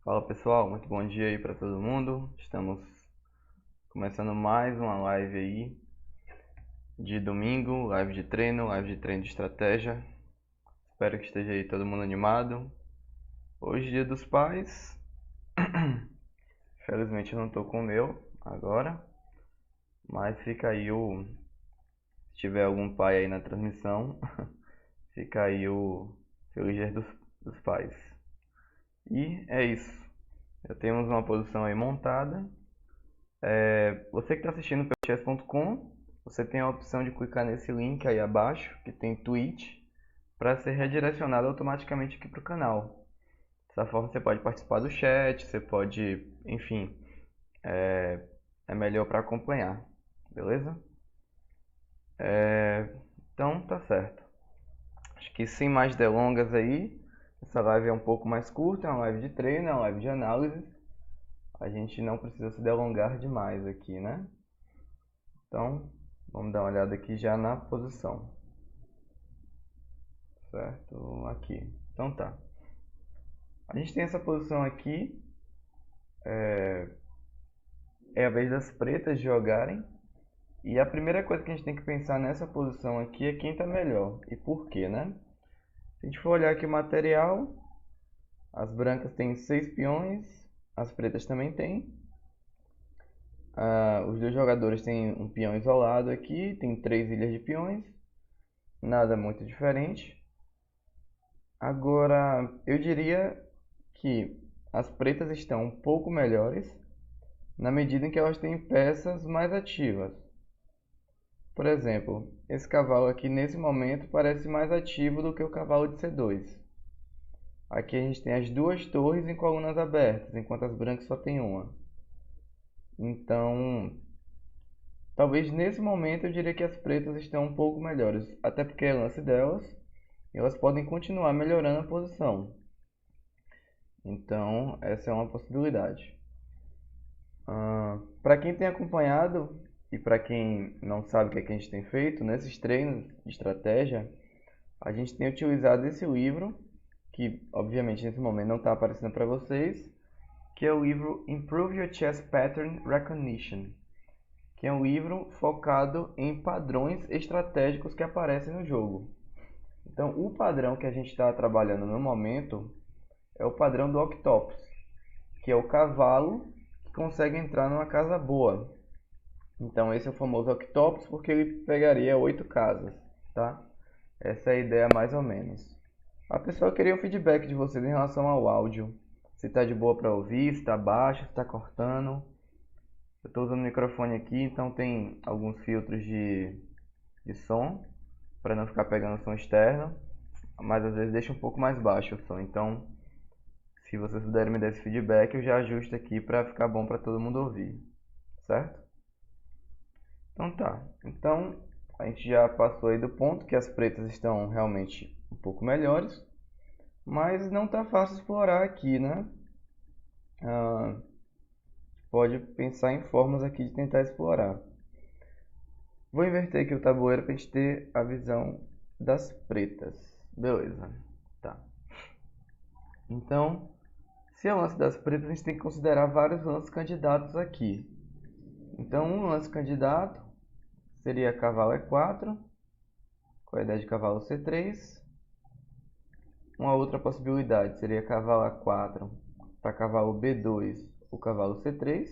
Fala pessoal, muito bom dia aí para todo mundo. Estamos começando mais uma live aí de domingo, live de treino de estratégia. Espero que esteja aí todo mundo animado. Hoje, Dia dos Pais. Felizmente eu não tô com o meu agora, mas fica aí se tiver algum pai aí na transmissão, fica aí o Feliz Dia dos Pais. E é isso. Já temos uma posição aí montada. Você que está assistindo pelo chess.com, você tem a opção de clicar nesse link aí abaixo, que tem Twitch, para ser redirecionado automaticamente aqui para o canal. Dessa forma você pode participar do chat, você pode, enfim, é melhor para acompanhar, beleza? Então tá certo. Acho que sem mais delongas aí, essa live é um pouco mais curta, é uma live de treino, é uma live de análise. A gente não precisa se delongar demais aqui, né? Então, vamos dar uma olhada aqui já na posição. Certo? Aqui. Então tá. A gente tem essa posição aqui. É a vez das pretas jogarem. E a primeira coisa que a gente tem que pensar nessa posição aqui é quem está melhor. E por quê, né? Se a gente for olhar aqui o material, as brancas têm 6 peões, as pretas também têm. Os dois jogadores têm um peão isolado aqui, tem 3 ilhas de peões. Nada muito diferente. Agora, eu diria que as pretas estão um pouco melhores na medida em que elas têm peças mais ativas. Por exemplo, esse cavalo aqui nesse momento parece mais ativo do que o cavalo de C2. Aqui a gente tem as duas torres em colunas abertas, enquanto as brancas só tem uma. Então, talvez nesse momento eu diria que as pretas estão um pouco melhores, até porque é lance delas e elas podem continuar melhorando a posição. Então, essa é uma possibilidade. Para quem tem acompanhado e para quem não sabe o que é que a gente tem feito, nesses treinos de estratégia, a gente tem utilizado esse livro, que obviamente nesse momento não está aparecendo para vocês, que é o livro Improve Your Chess Pattern Recognition, que é um livro focado em padrões estratégicos que aparecem no jogo. Então, o padrão que a gente está trabalhando no momento é o padrão do Octopus, que é o cavalo que consegue entrar numa casa boa. Então esse é o famoso Octopus porque ele pegaria 8 casas, tá? Essa é a ideia mais ou menos. A pessoa queria o feedback de vocês em relação ao áudio. Se está de boa para ouvir, se está baixo, se está cortando. Eu estou usando o microfone aqui, então tem alguns filtros de som para não ficar pegando som externo, mas às vezes deixa um pouco mais baixo o som. Então, se vocês puderem me dar esse feedback, eu já ajusto aqui para ficar bom para todo mundo ouvir, certo? Então tá. Então a gente já passou aí do ponto que as pretas estão realmente um pouco melhores, mas não tá fácil explorar aqui, né? Pode pensar em formas aqui de tentar explorar. Vou inverter aqui o tabuleiro para a gente ter a visão das pretas. Beleza. Tá. Então, se é o lance das pretas, a gente tem que considerar vários lances candidatos aqui. Então, um lance candidato seria cavalo E4, com a ideia de cavalo C3. Uma outra possibilidade seria cavalo A4 para cavalo B2 ou cavalo C3.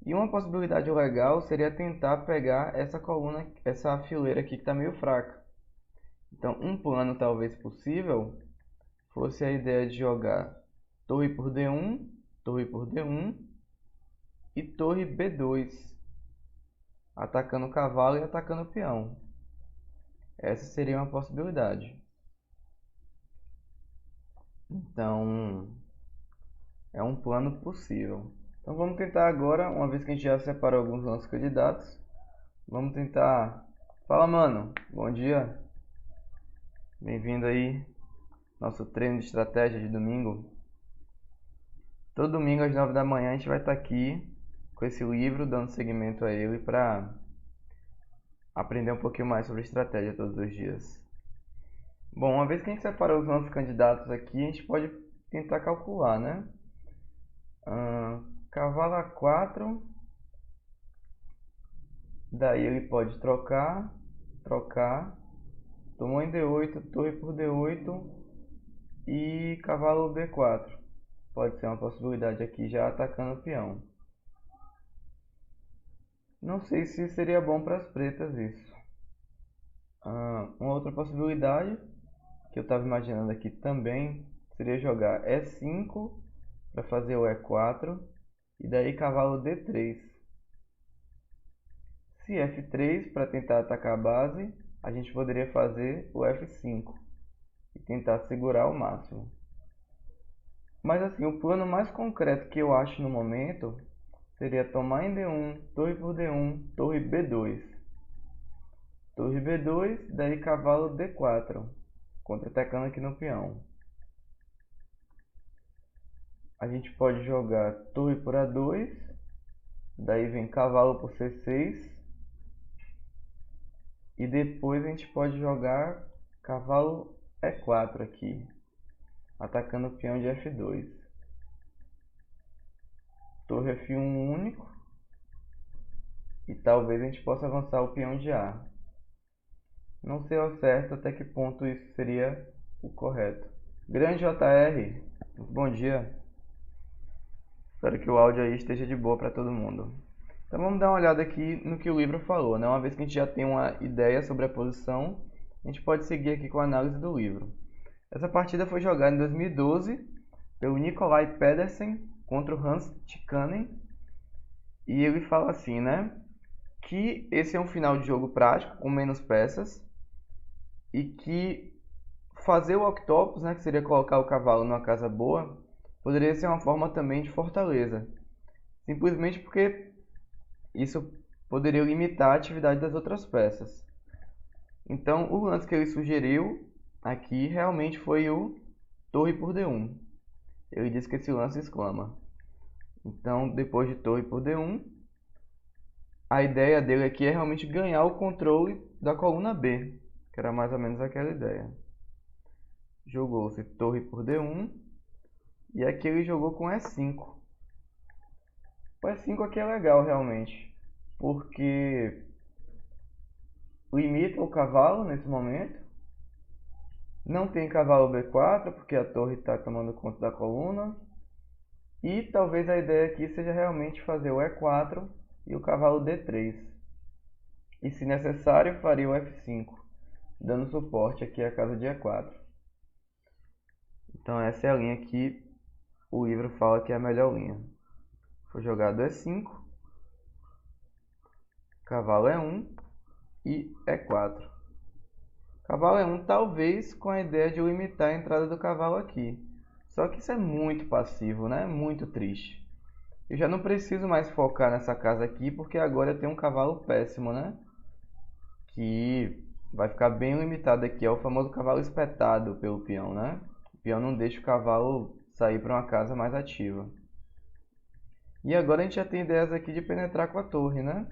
E uma possibilidade legal seria tentar pegar essa coluna, essa fileira aqui que está meio fraca. Então, um plano talvez possível fosse a ideia de jogar torre por D1, torre por D1 e torre B2, atacando o cavalo e atacando o peão. Essa seria uma possibilidade. Então, é um plano possível. Então vamos tentar agora, uma vez que a gente já separou alguns lances candidatos, vamos tentar... Fala, mano. Bom dia. Bem-vindo aí. Nosso treino de estratégia de domingo. Todo domingo às 9 da manhã a gente vai estar aqui com esse livro, dando seguimento a ele para aprender um pouquinho mais sobre estratégia todos os dias. Bom, uma vez que a gente separou os lances candidatos aqui, a gente pode tentar calcular, né? Cavalo A4, daí ele pode trocar, tomou em D8, torre por D8 e cavalo B4. Pode ser uma possibilidade aqui já atacando o peão. Não sei se seria bom para as pretas isso. Uma outra possibilidade que eu estava imaginando aqui também seria jogar E5 para fazer o E4 e daí cavalo D3. Se F3 para tentar atacar a base, a gente poderia fazer o F5 e tentar segurar ao máximo. Mas assim, o plano mais concreto que eu acho no momento seria tomar em D1, torre por D1, torre B2. Torre B2, daí cavalo D4, contra-atacando aqui no peão. A gente pode jogar torre por A2, daí vem cavalo por C6. E depois a gente pode jogar cavalo E4 aqui, atacando o peão de F2. Torre F1 único. E talvez a gente possa avançar o peão de A. Não sei ao certo até que ponto isso seria o correto. Grande JR, bom dia. Espero que o áudio aí esteja de boa para todo mundo. Então vamos dar uma olhada aqui no que o livro falou, né? Uma vez que a gente já tem uma ideia sobre a posição, a gente pode seguir aqui com a análise do livro. Essa partida foi jogada em 2012 pelo Nikolai Pedersen contra o Hans Tikkanen. E ele fala assim, né? Que esse é um final de jogo prático, com menos peças. E que fazer o octopus, né, que seria colocar o cavalo numa casa boa, poderia ser uma forma também de fortaleza. Simplesmente porque isso poderia limitar a atividade das outras peças. Então, o lance que ele sugeriu aqui realmente foi o torre por D1. Ele disse que esse lance exclama. Então, depois de torre por D1, a ideia dele aqui é realmente ganhar o controle da coluna B, que era mais ou menos aquela ideia. Jogou-se torre por D1 e aqui ele jogou com E5. O E5 aqui é legal realmente, porque limita o cavalo nesse momento. Não tem cavalo B4 porque a torre está tomando conta da coluna. E talvez a ideia aqui seja realmente fazer o E4 e o cavalo D3. E se necessário faria o F5, dando suporte aqui à casa de E4. Então essa é a linha que o livro fala que é a melhor linha. Foi jogado E5, cavalo E1 e E4. Cavalo E1 talvez com a ideia de limitar a entrada do cavalo aqui. Só que isso é muito passivo, né? Muito triste. Eu já não preciso mais focar nessa casa aqui, porque agora eu tenho um cavalo péssimo, né? Que vai ficar bem limitado aqui. É o famoso cavalo espetado pelo peão, né? O peão não deixa o cavalo sair para uma casa mais ativa. E agora a gente já tem ideias aqui de penetrar com a torre, né?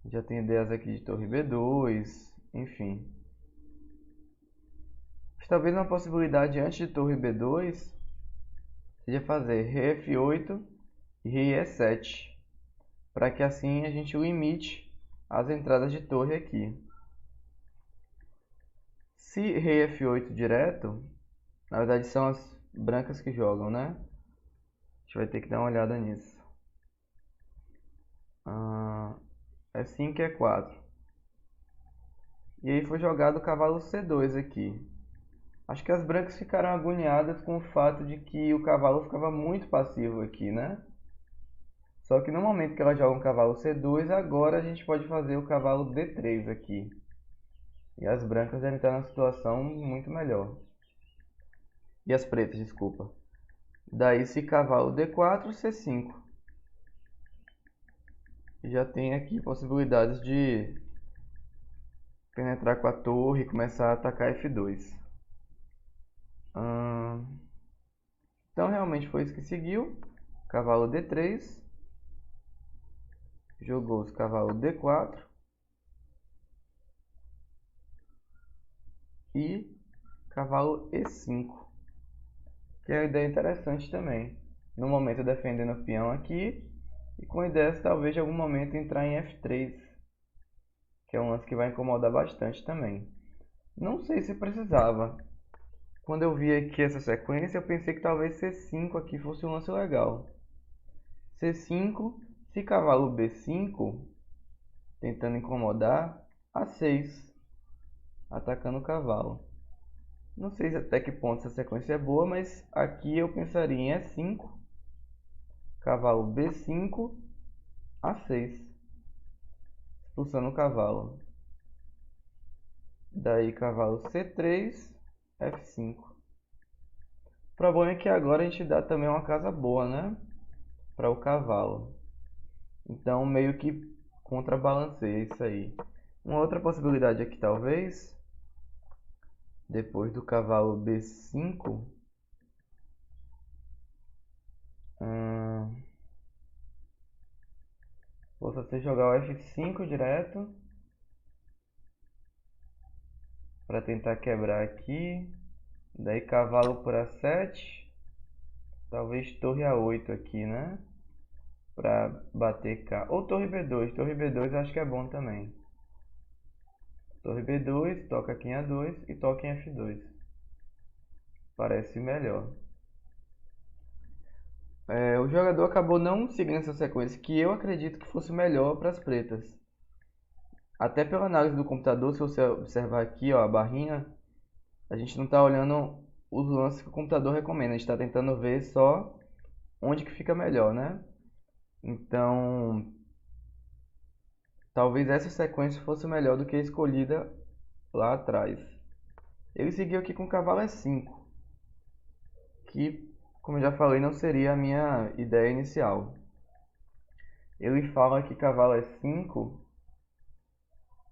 Já tem ideias aqui de torre B2, enfim. Mas talvez uma possibilidade antes de torre B2 seja fazer rei F8 e rei E7, para que assim a gente limite as entradas de torre aqui. Se rei F8 direto, na verdade são as brancas que jogam, né? A gente vai ter que dar uma olhada nisso. F5 e E4. E aí foi jogado o cavalo C2 aqui. Acho que as brancas ficaram agoniadas com o fato de que o cavalo ficava muito passivo aqui, né? Só que no momento que ela joga um cavalo C2, agora a gente pode fazer o cavalo D3 aqui. E as brancas devem estar numa situação muito melhor. E as pretas, desculpa. Daí se cavalo D4, C5. E já tem aqui possibilidades de penetrar com a torre e começar a atacar F2. Então realmente foi isso que seguiu. Cavalo D3. Jogou os cavalo D4. E cavalo E5. que é uma ideia interessante também. No momento defendendo o peão aqui, e com a ideia de talvez em algum momento entrar em F3, que é um lance que vai incomodar bastante também. Não sei se precisava. Quando eu vi aqui essa sequência, eu pensei que talvez C5 aqui fosse um lance legal. C5, se cavalo B5, tentando incomodar, A6, atacando o cavalo. Não sei até que ponto essa sequência é boa, mas aqui eu pensaria em E5, cavalo B5, A6, expulsando o cavalo. Daí cavalo C3, F5. O problema é que agora a gente dá também uma casa boa, né? Para o cavalo. Então meio que contrabalanceia isso aí. Uma outra possibilidade aqui talvez, depois do cavalo B5, possa ser jogar o F5 direto para tentar quebrar aqui. Daí cavalo por A7, talvez torre A8 aqui, né? Para bater K. Ou torre B2, torre B2 eu acho que é bom também. Torre B2, toca aqui em A2 e toca em F2. Parece melhor. O jogador acabou não seguindo essa sequência, que eu acredito que fosse melhor para as pretas. Até pela análise do computador, se você observar aqui, ó, a barrinha, a gente não está olhando os lances que o computador recomenda, a gente está tentando ver só onde que fica melhor, né? Então, talvez essa sequência fosse melhor do que a escolhida lá atrás. Ele seguiu aqui com o cavalo E5, que, como eu já falei, não seria a minha ideia inicial. Ele fala que cavalo E5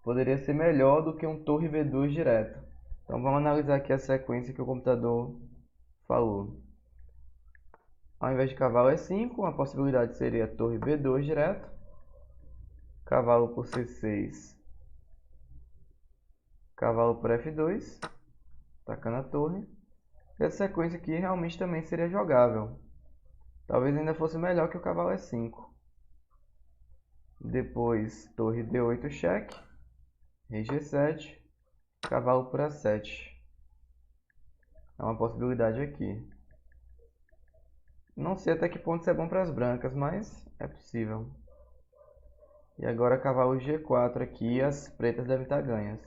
poderia ser melhor do que um torre B2 direto. Então vamos analisar aqui a sequência que o computador falou. Ao invés de cavalo E5, uma possibilidade seria torre B2 direto, cavalo por C6, cavalo por F2, atacando a torre. Essa sequência aqui realmente também seria jogável. Talvez ainda fosse melhor que o cavalo E5. Depois torre D8 cheque, rei G7, cavalo por A7. É uma possibilidade aqui. Não sei até que ponto isso é bom para as brancas, mas é possível. E agora cavalo G4 aqui, as pretas devem estar ganhas.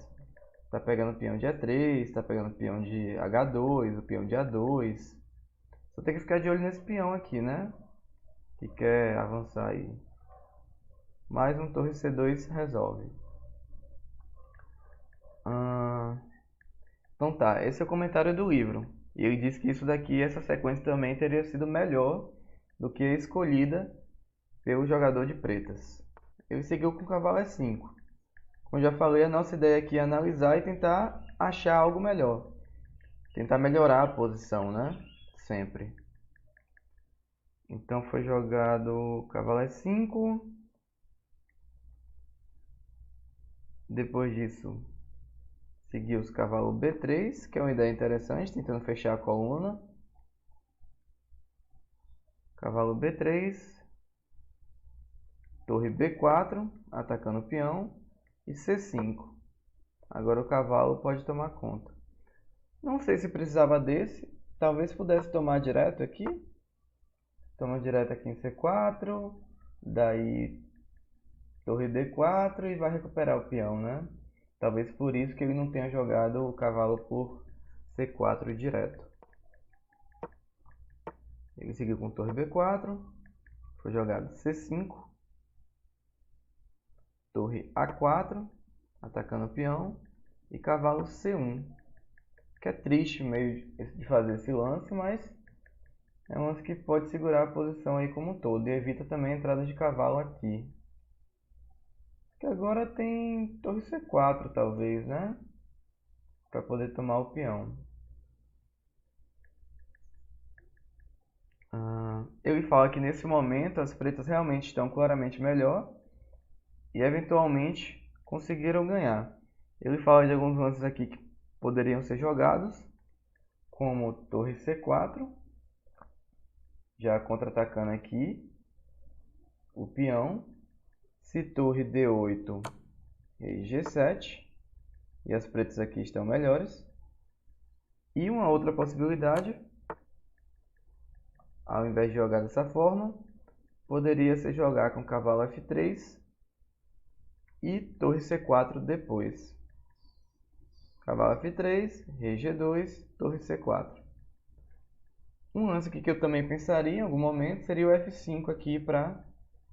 Está pegando o peão de E3, está pegando o peão de H2, o peão de A2. Só tem que ficar de olho nesse peão aqui, né? Que quer avançar aí. Mais um torre C2 resolve. Então tá, esse é o comentário do livro. E ele diz que isso daqui, essa sequência também teria sido melhor do que a escolhida pelo jogador de pretas. Ele seguiu com o cavalo E5. Como já falei, a nossa ideia aqui é analisar e tentar achar algo melhor. Tentar melhorar a posição, né? Sempre. Então foi jogado cavalo E5. Depois disso, seguiu os cavalo B3, que é uma ideia interessante, tentando fechar a coluna. Cavalo B3. Torre B4, atacando o peão. E C5. Agora o cavalo pode tomar conta. Não sei se precisava desse. Talvez pudesse tomar direto aqui. Toma direto aqui em C4. Daí torre D4 e vai recuperar o peão, né? Talvez por isso que ele não tenha jogado o cavalo por C4 direto. Ele seguiu com torre B4. Foi jogado C5. Torre A4, atacando o peão. E cavalo C1. Que é triste meio de fazer esse lance, mas é um lance que pode segurar a posição aí como um todo. E evita também a entrada de cavalo aqui. Que agora tem torre C4 talvez, né? Para poder tomar o peão. Ele fala que nesse momento as pretas realmente estão claramente melhor. E eventualmente conseguiram ganhar. Ele fala de alguns lances aqui que poderiam ser jogados, como torre C4, já contra-atacando aqui o peão. Se torre D8, rei G7. E as pretas aqui estão melhores. E uma outra possibilidade, ao invés de jogar dessa forma, poderia ser jogar com cavalo F3 e torre C4 depois. Cavalo F3, rei G2, torre C4. Um lance aqui que eu também pensaria em algum momento seria o F5 aqui para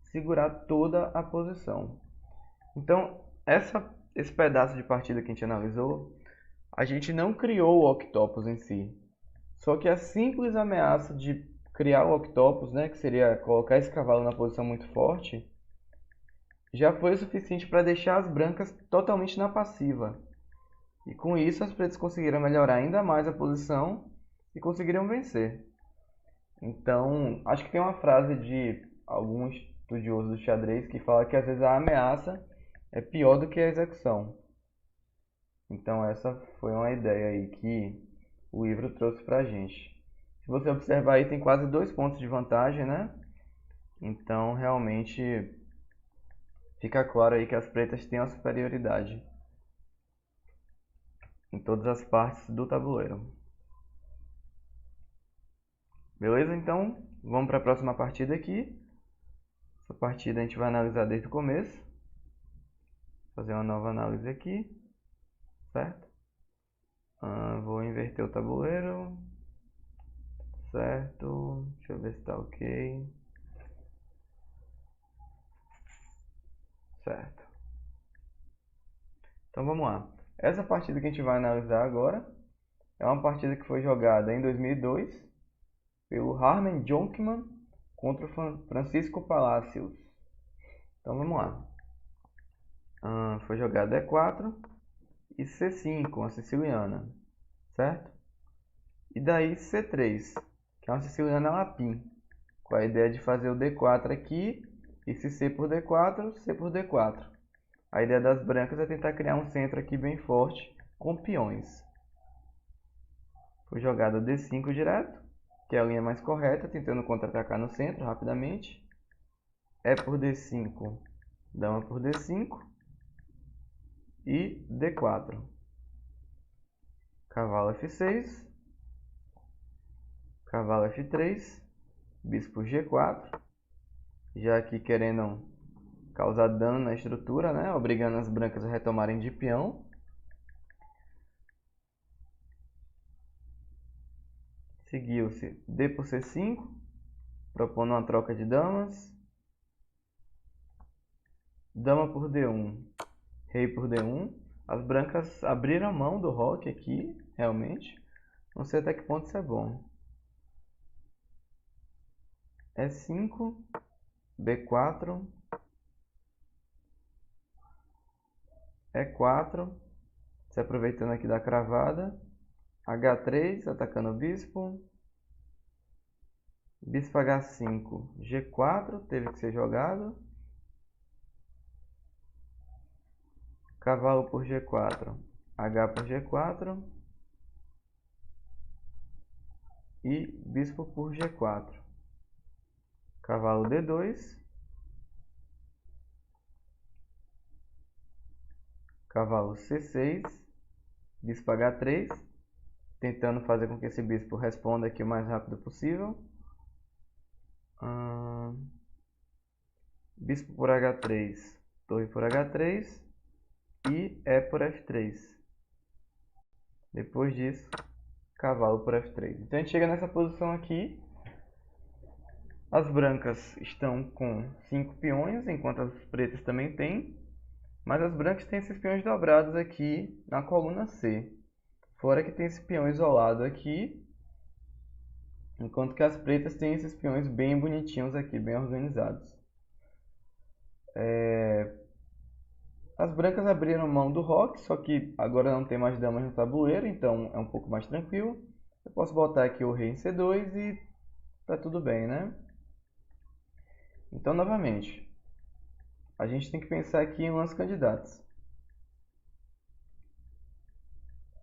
segurar toda a posição. Então, esse pedaço de partida que a gente analisou, a gente não criou o octopus em si. Só que a simples ameaça de criar o octopus, né, que seria colocar esse cavalo na posição muito forte, já foi o suficiente para deixar as brancas totalmente na passiva. E com isso as pretas conseguiram melhorar ainda mais a posição e conseguiram vencer. Então, acho que tem uma frase de algum estudioso do xadrez que fala que às vezes a ameaça é pior do que a execução. Então essa foi uma ideia aí que o livro trouxe pra gente. Se você observar aí, tem quase 2 pontos de vantagem, né? Então realmente fica claro aí que as pretas têm a superioridade em todas as partes do tabuleiro. Beleza? Então vamos para a próxima partida aqui. Essa partida a gente vai analisar desde o começo. Fazer uma nova análise aqui, certo? Vou inverter o tabuleiro, certo? Deixa eu ver se está ok. Certo. Então vamos lá. Essa partida que a gente vai analisar agora é uma partida que foi jogada em 2002 pelo Harmen Jonkman contra o Francisco Palacios. Então vamos lá. Foi jogada E4 e C5, uma siciliana, certo? E daí C3, que é uma siciliana lapim, com a ideia de fazer o D4 aqui, e se C por D4, C por D4. A ideia das brancas é tentar criar um centro aqui bem forte com peões. Foi jogado D5 direto, que é a linha mais correta, tentando contra-atacar no centro rapidamente. E por D5, dama por D5 e D4. Cavalo F6, cavalo F3, bispo G4, já aqui querendo causar dano na estrutura, né? Obrigando as brancas a retomarem de peão. Seguiu-se D por C5, propondo uma troca de damas. Dama por D1, rei por D1. As brancas abriram a mão do roque aqui, realmente. Não sei até que ponto isso é bom. E5, B4, E4, se aproveitando aqui da cravada. H3, atacando o bispo. Bispo H5, G4, teve que ser jogado. Cavalo por G4, H por G4. E bispo por G4. Cavalo D2. Cavalo C6. Bispo H3. Tentando fazer com que esse bispo responda aqui o mais rápido possível. Bispo por H3. Torre por H3. E E por F3. Depois disso, cavalo por F3. Então a gente chega nessa posição aqui. As brancas estão com 5 peões, enquanto as pretas também têm. Mas as brancas têm esses peões dobrados aqui na coluna C. Fora que tem esse peão isolado aqui. Enquanto que as pretas têm esses peões bem bonitinhos aqui, bem organizados. As brancas abriram mão do roque, só que agora não tem mais damas no tabuleiro, então é um pouco mais tranquilo. Eu posso botar aqui o rei em C2 e tá tudo bem, né? Então, novamente, a gente tem que pensar aqui em lances candidatos.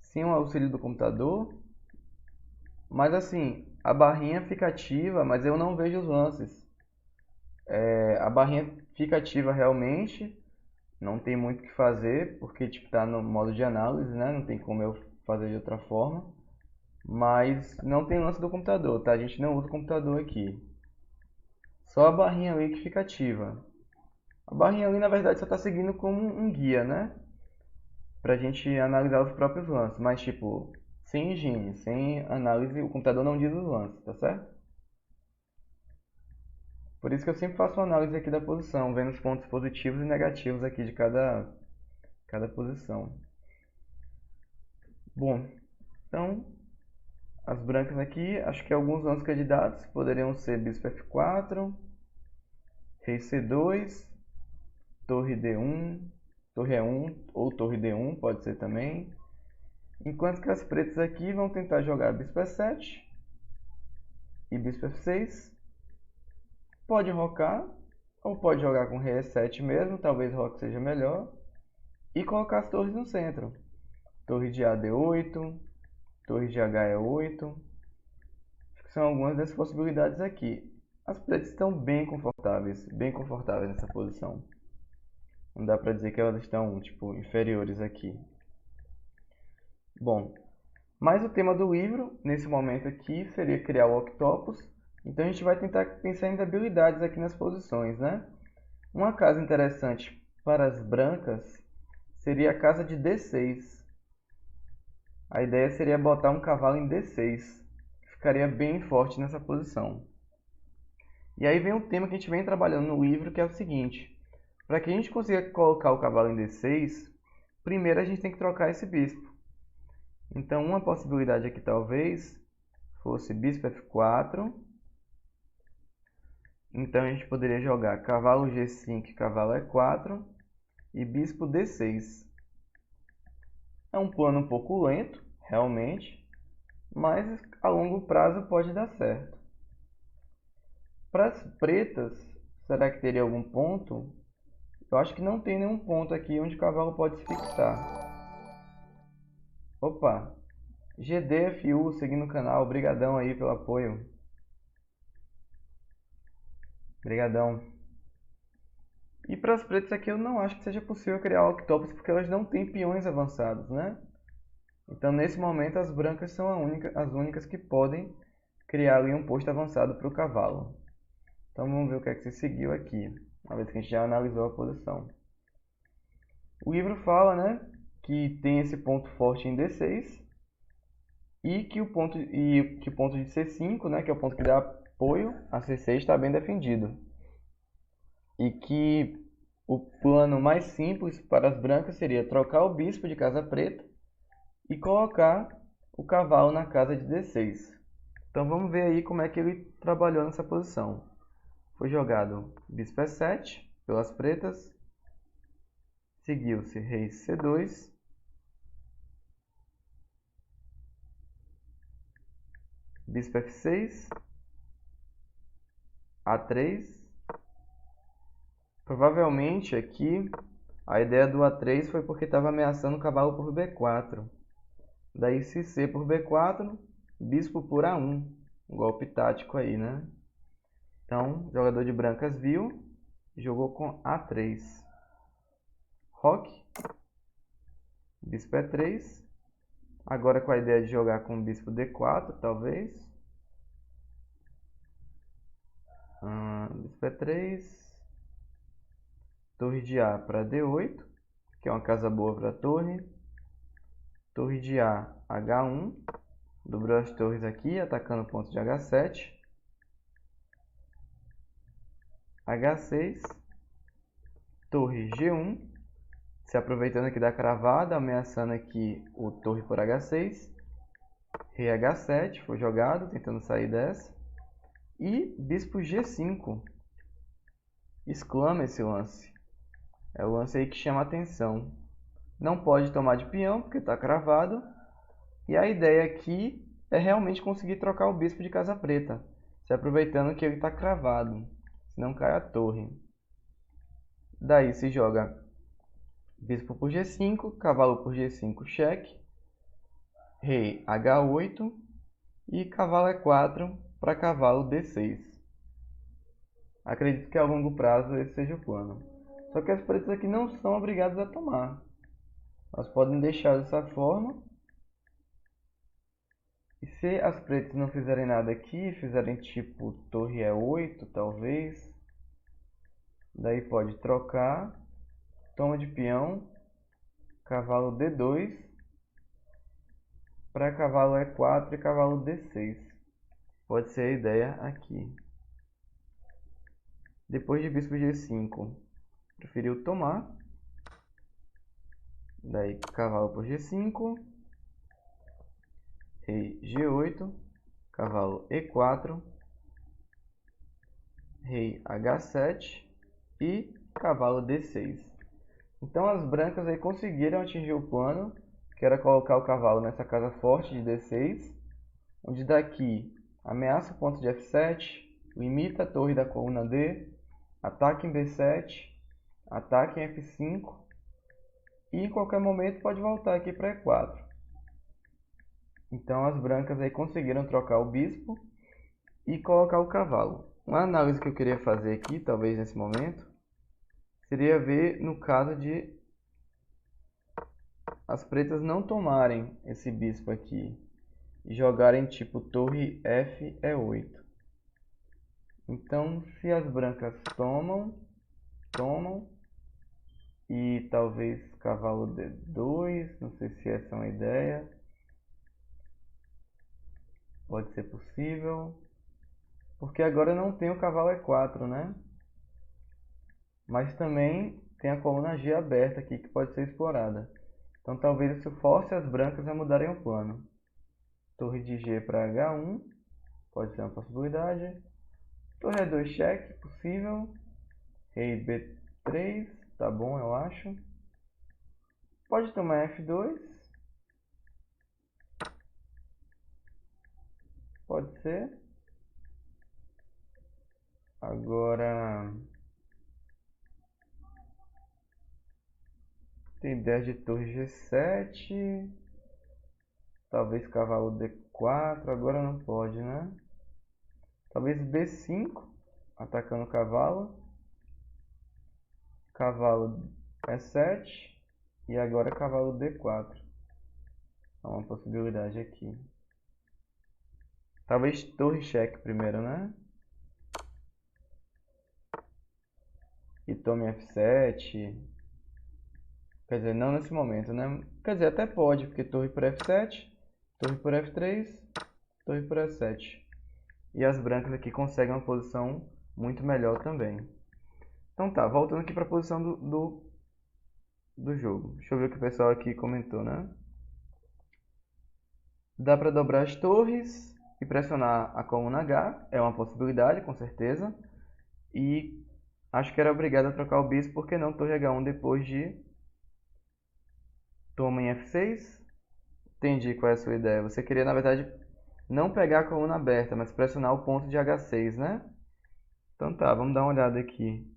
Sem o auxílio do computador, mas assim, a barrinha fica ativa, mas eu não vejo os lances. A barrinha fica ativa realmente, não tem muito o que fazer, porque tipo, tá no modo de análise, né? Não tem como eu fazer de outra forma. Mas não tem lance do computador, tá? A gente não usa o computador aqui. Só a barrinha ali que fica ativa. A barrinha ali, na verdade, só está seguindo como um guia, né? Pra gente analisar os próprios lances. Mas, tipo, sem engine, sem análise, o computador não diz os lances, tá certo? Por isso que eu sempre faço uma análise aqui da posição, vendo os pontos positivos e negativos aqui de cada posição. Bom, então, as brancas aqui, acho que alguns lances candidatos poderiam ser bispo F4, rei C2, torre D1, torre E1 ou torre D1, pode ser também. Enquanto que as pretas aqui vão tentar jogar bispo E7 e bispo F6. Pode rocar, ou pode jogar com rei E7 mesmo, talvez roque seja melhor. E colocar as torres no centro. Torre de A D8, torre de H E8. Acho que são algumas das possibilidades aqui. As pretas estão bem confortáveis nessa posição. Não dá pra dizer que elas estão, tipo, inferiores aqui. Bom, mas o tema do livro, nesse momento aqui, seria criar o octopus. Então a gente vai tentar pensar em habilidades aqui nas posições, né? Uma casa interessante para as brancas seria a casa de D6. A ideia seria botar um cavalo em D6, que ficaria bem forte nessa posição. E aí vem um tema que a gente vem trabalhando no livro, que é o seguinte. Para que a gente consiga colocar o cavalo em D6, primeiro a gente tem que trocar esse bispo. Então, uma possibilidade aqui talvez fosse bispo F4. Então, a gente poderia jogar cavalo G5 e cavalo E4 e bispo D6. É um plano um pouco lento, realmente, mas a longo prazo pode dar certo. Para as pretas, será que teria algum ponto? Eu acho que não tem nenhum ponto aqui onde o cavalo pode se fixar. Opa! GDFU seguindo o canal, brigadão aí pelo apoio. Brigadão. E para as pretas aqui eu não acho que seja possível criar octopus porque elas não têm peões avançados, né? Então nesse momento as brancas são as únicas que podem criar ali um posto avançado para o cavalo. Então vamos ver o que é que se seguiu aqui, uma vez que a gente já analisou a posição. O livro fala, né, que tem esse ponto forte em D6 e que o ponto de C5, né, que é o ponto que dá apoio a C6, está bem defendido. E que o plano mais simples para as brancas seria trocar o bispo de casa preta e colocar o cavalo na casa de D6. Então vamos ver aí como é que ele trabalhou nessa posição. Foi jogado bispo E7 pelas pretas, seguiu-se rei C2, bispo F6, A3. Provavelmente aqui a ideia do A3 foi porque estava ameaçando o cavalo por B4. Daí se C por B4, bispo por A1. Um golpe tático aí, né? Então, o jogador de brancas viu e jogou com A3. Roque. Bispo E3. Agora com a ideia de jogar com bispo D4, talvez. Bispo E3. Torre de A para D8, que é uma casa boa para a torre. Torre de A, H1. Dobrou as torres aqui, atacando o ponto de H7. H6. Torre G1. Se aproveitando aqui da cravada, ameaçando aqui o torre por H6. Rei H7 foi jogado, tentando sair dessa. E bispo G5. Exclama esse lance. É o lance aí que chama a atenção. Não pode tomar de peão, porque está cravado. E a ideia aqui é realmente conseguir trocar o bispo de casa preta, se aproveitando que ele está cravado, senão cai a torre. Daí se joga bispo por G5, cavalo por G5, cheque, rei H8, e cavalo E4 para cavalo D6. Acredito que a longo prazo esse seja o plano. Só que as pretas aqui não são obrigadas a tomar. Elas podem deixar dessa forma. E se as pretas não fizerem nada aqui, fizerem tipo torre E8, talvez. Daí pode trocar. Toma de peão. Cavalo D2. Para cavalo E4 e cavalo D6. Pode ser a ideia aqui. Depois de bispo G5, preferiu tomar. Daí cavalo por G5, rei G8, cavalo E4, rei H7 e cavalo D6. Então as brancas aí conseguiram atingir o plano, que era colocar o cavalo nessa casa forte de D6, onde daqui ameaça o ponto de F7, limita a torre da coluna D, ataque em B7, ataque em F5 e em qualquer momento pode voltar aqui para E4. Então as brancas aí conseguiram trocar o bispo e colocar o cavalo. Uma análise que eu queria fazer aqui, talvez nesse momento, seria ver no caso de as pretas não tomarem esse bispo aqui e jogarem tipo torre F E8. Então se as brancas tomam e talvez cavalo D2, não sei se essa é uma ideia. Pode ser possível. Porque agora não tem o cavalo E4, né? Mas também tem a coluna G aberta aqui que pode ser explorada. Então talvez isso force as brancas a mudarem o plano. Torre de G para H1, pode ser uma possibilidade. Torre E2 cheque, possível. Rei B3, tá bom, eu acho. Pode tomar F2. Pode ser. Agora tem ideia de torre G7. Talvez cavalo D4. Agora não pode, né? Talvez B5. Atacando o cavalo. Cavalo E7. E agora cavalo D4. É uma possibilidade aqui. Talvez torre cheque primeiro, né? E tome F7. Quer dizer, não nesse momento, né? Quer dizer, até pode, porque torre por F7, torre por F3, torre por E7. E as brancas aqui conseguem uma posição muito melhor também. Então tá, voltando aqui para a posição do jogo. Deixa eu ver o que o pessoal aqui comentou, né? Dá para dobrar as torres e pressionar a coluna H. É uma possibilidade, com certeza. E acho que era obrigado a trocar o bispo, porque não torre H1 depois de toma em F6. Entendi qual é a sua ideia. Você queria, na verdade, não pegar a coluna aberta, mas pressionar o ponto de H6, né? Então tá, vamos dar uma olhada aqui.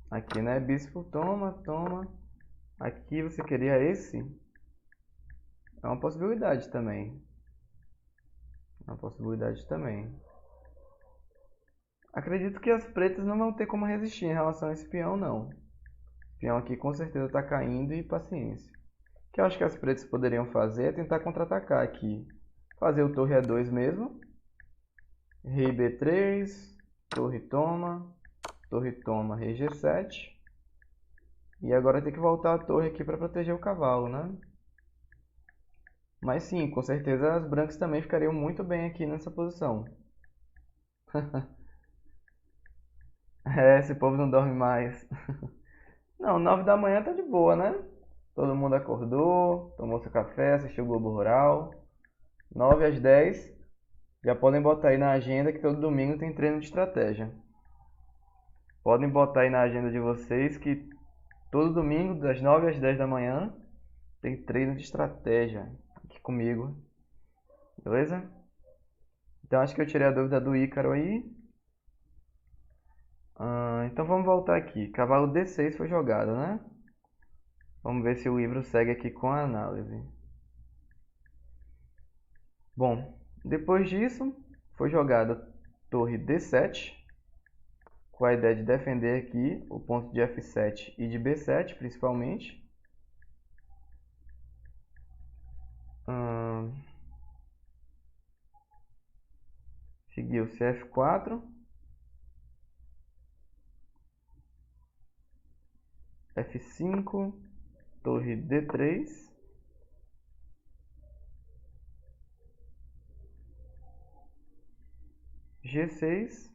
Aqui, né? Bispo, toma, toma. Aqui você queria esse? É uma possibilidade também. É uma possibilidade também. Acredito que as pretas não vão ter como resistir em relação a esse peão, não. O peão aqui com certeza está caindo e paciência. O que eu acho que as pretas poderiam fazer é tentar contra-atacar aqui. Fazer o torre E2 mesmo. Rei B3, torre toma, rei G7. E agora tem que voltar a torre aqui para proteger o cavalo, né? Mas sim, com certeza as brancas também ficariam muito bem aqui nessa posição. É, esse povo não dorme mais. Não, 9 da manhã tá de boa, né? Todo mundo acordou, tomou seu café, assistiu o Globo Rural. 9 às 10, já podem botar aí na agenda que todo domingo tem treino de estratégia. Podem botar aí na agenda de vocês que todo domingo, das 9 às 10 da manhã, tem treino de estratégia aqui comigo. Beleza? Então acho que eu tirei a dúvida do Ícaro aí. Então vamos voltar aqui. Cavalo D6 foi jogado, né? Vamos ver se o livro segue aqui com a análise. Bom, depois disso, foi jogada torre D7, com a ideia de defender aqui o ponto de F7 e de B7, principalmente. Seguiu-se F4, F5, torre D3, G6,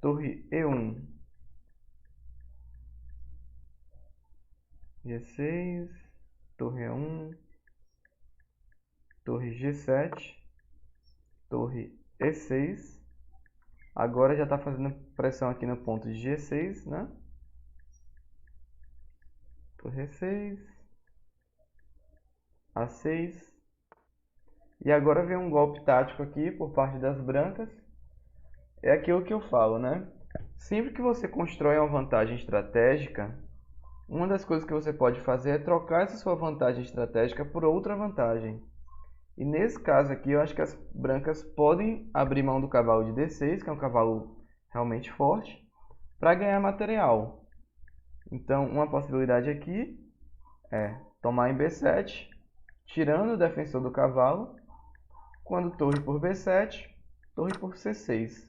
torre E1, G6, torre E1, torre G7, torre E6. Agora já está fazendo pressão aqui no ponto de G6, né? Torre E6, A6. E agora vem um golpe tático aqui por parte das brancas. É aquilo que eu falo, né? Sempre que você constrói uma vantagem estratégica, uma das coisas que você pode fazer é trocar essa sua vantagem estratégica por outra vantagem. E nesse caso aqui, eu acho que as brancas podem abrir mão do cavalo de D6, que é um cavalo realmente forte, para ganhar material. Então, uma possibilidade aqui é tomar em B7, tirando o defensor do cavalo, quando torre por B7, torre por C6.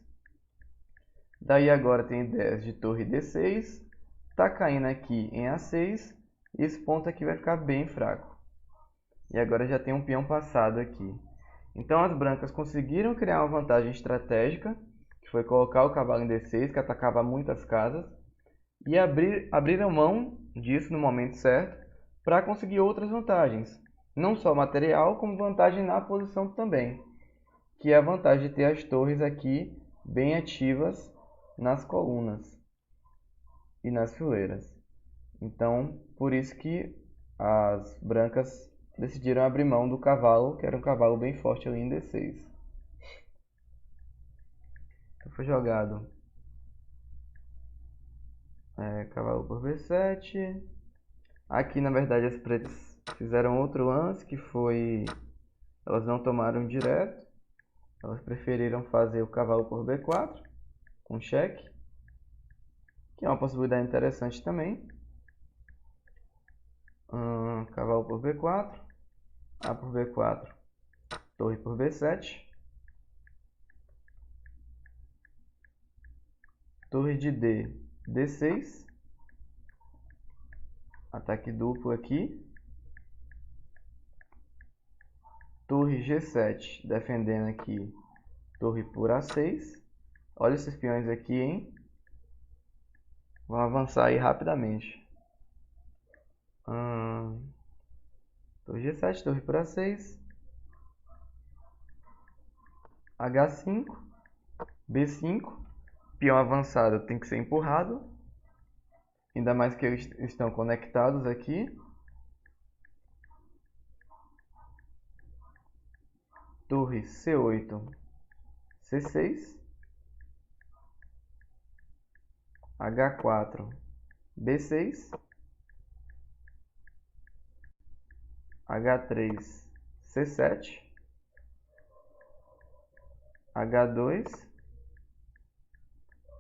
Daí agora tem ideias de torre D6, tá caindo aqui em A6, e esse ponto aqui vai ficar bem fraco. E agora já tem um peão passado aqui. Então as brancas conseguiram criar uma vantagem estratégica, que foi colocar o cavalo em D6, que atacava muitas casas, e abriram mão disso no momento certo para conseguir outras vantagens. Não só material, como vantagem na posição também, que é a vantagem de ter as torres aqui bem ativas nas colunas e nas fileiras. Então, por isso que as brancas decidiram abrir mão do cavalo, que era um cavalo bem forte ali em D6. Então foi jogado cavalo por B7. Aqui, na verdade, as pretas fizeram outro lance, que foi... Elas não tomaram direto. Elas preferiram fazer o cavalo por B4, com cheque, que é uma possibilidade interessante também. Cavalo por B4, A por B4, torre por B7, torre de D, D6, ataque duplo aqui, torre G7, defendendo aqui, torre por A6. Olha esses peões aqui, hein? Vão avançar aí rapidamente. Torre G7, torre por A6, H5, B5, peão avançado tem que ser empurrado, ainda mais que eles estão conectados aqui. Torre C8, C6, H4, B6, H3, C7, H2,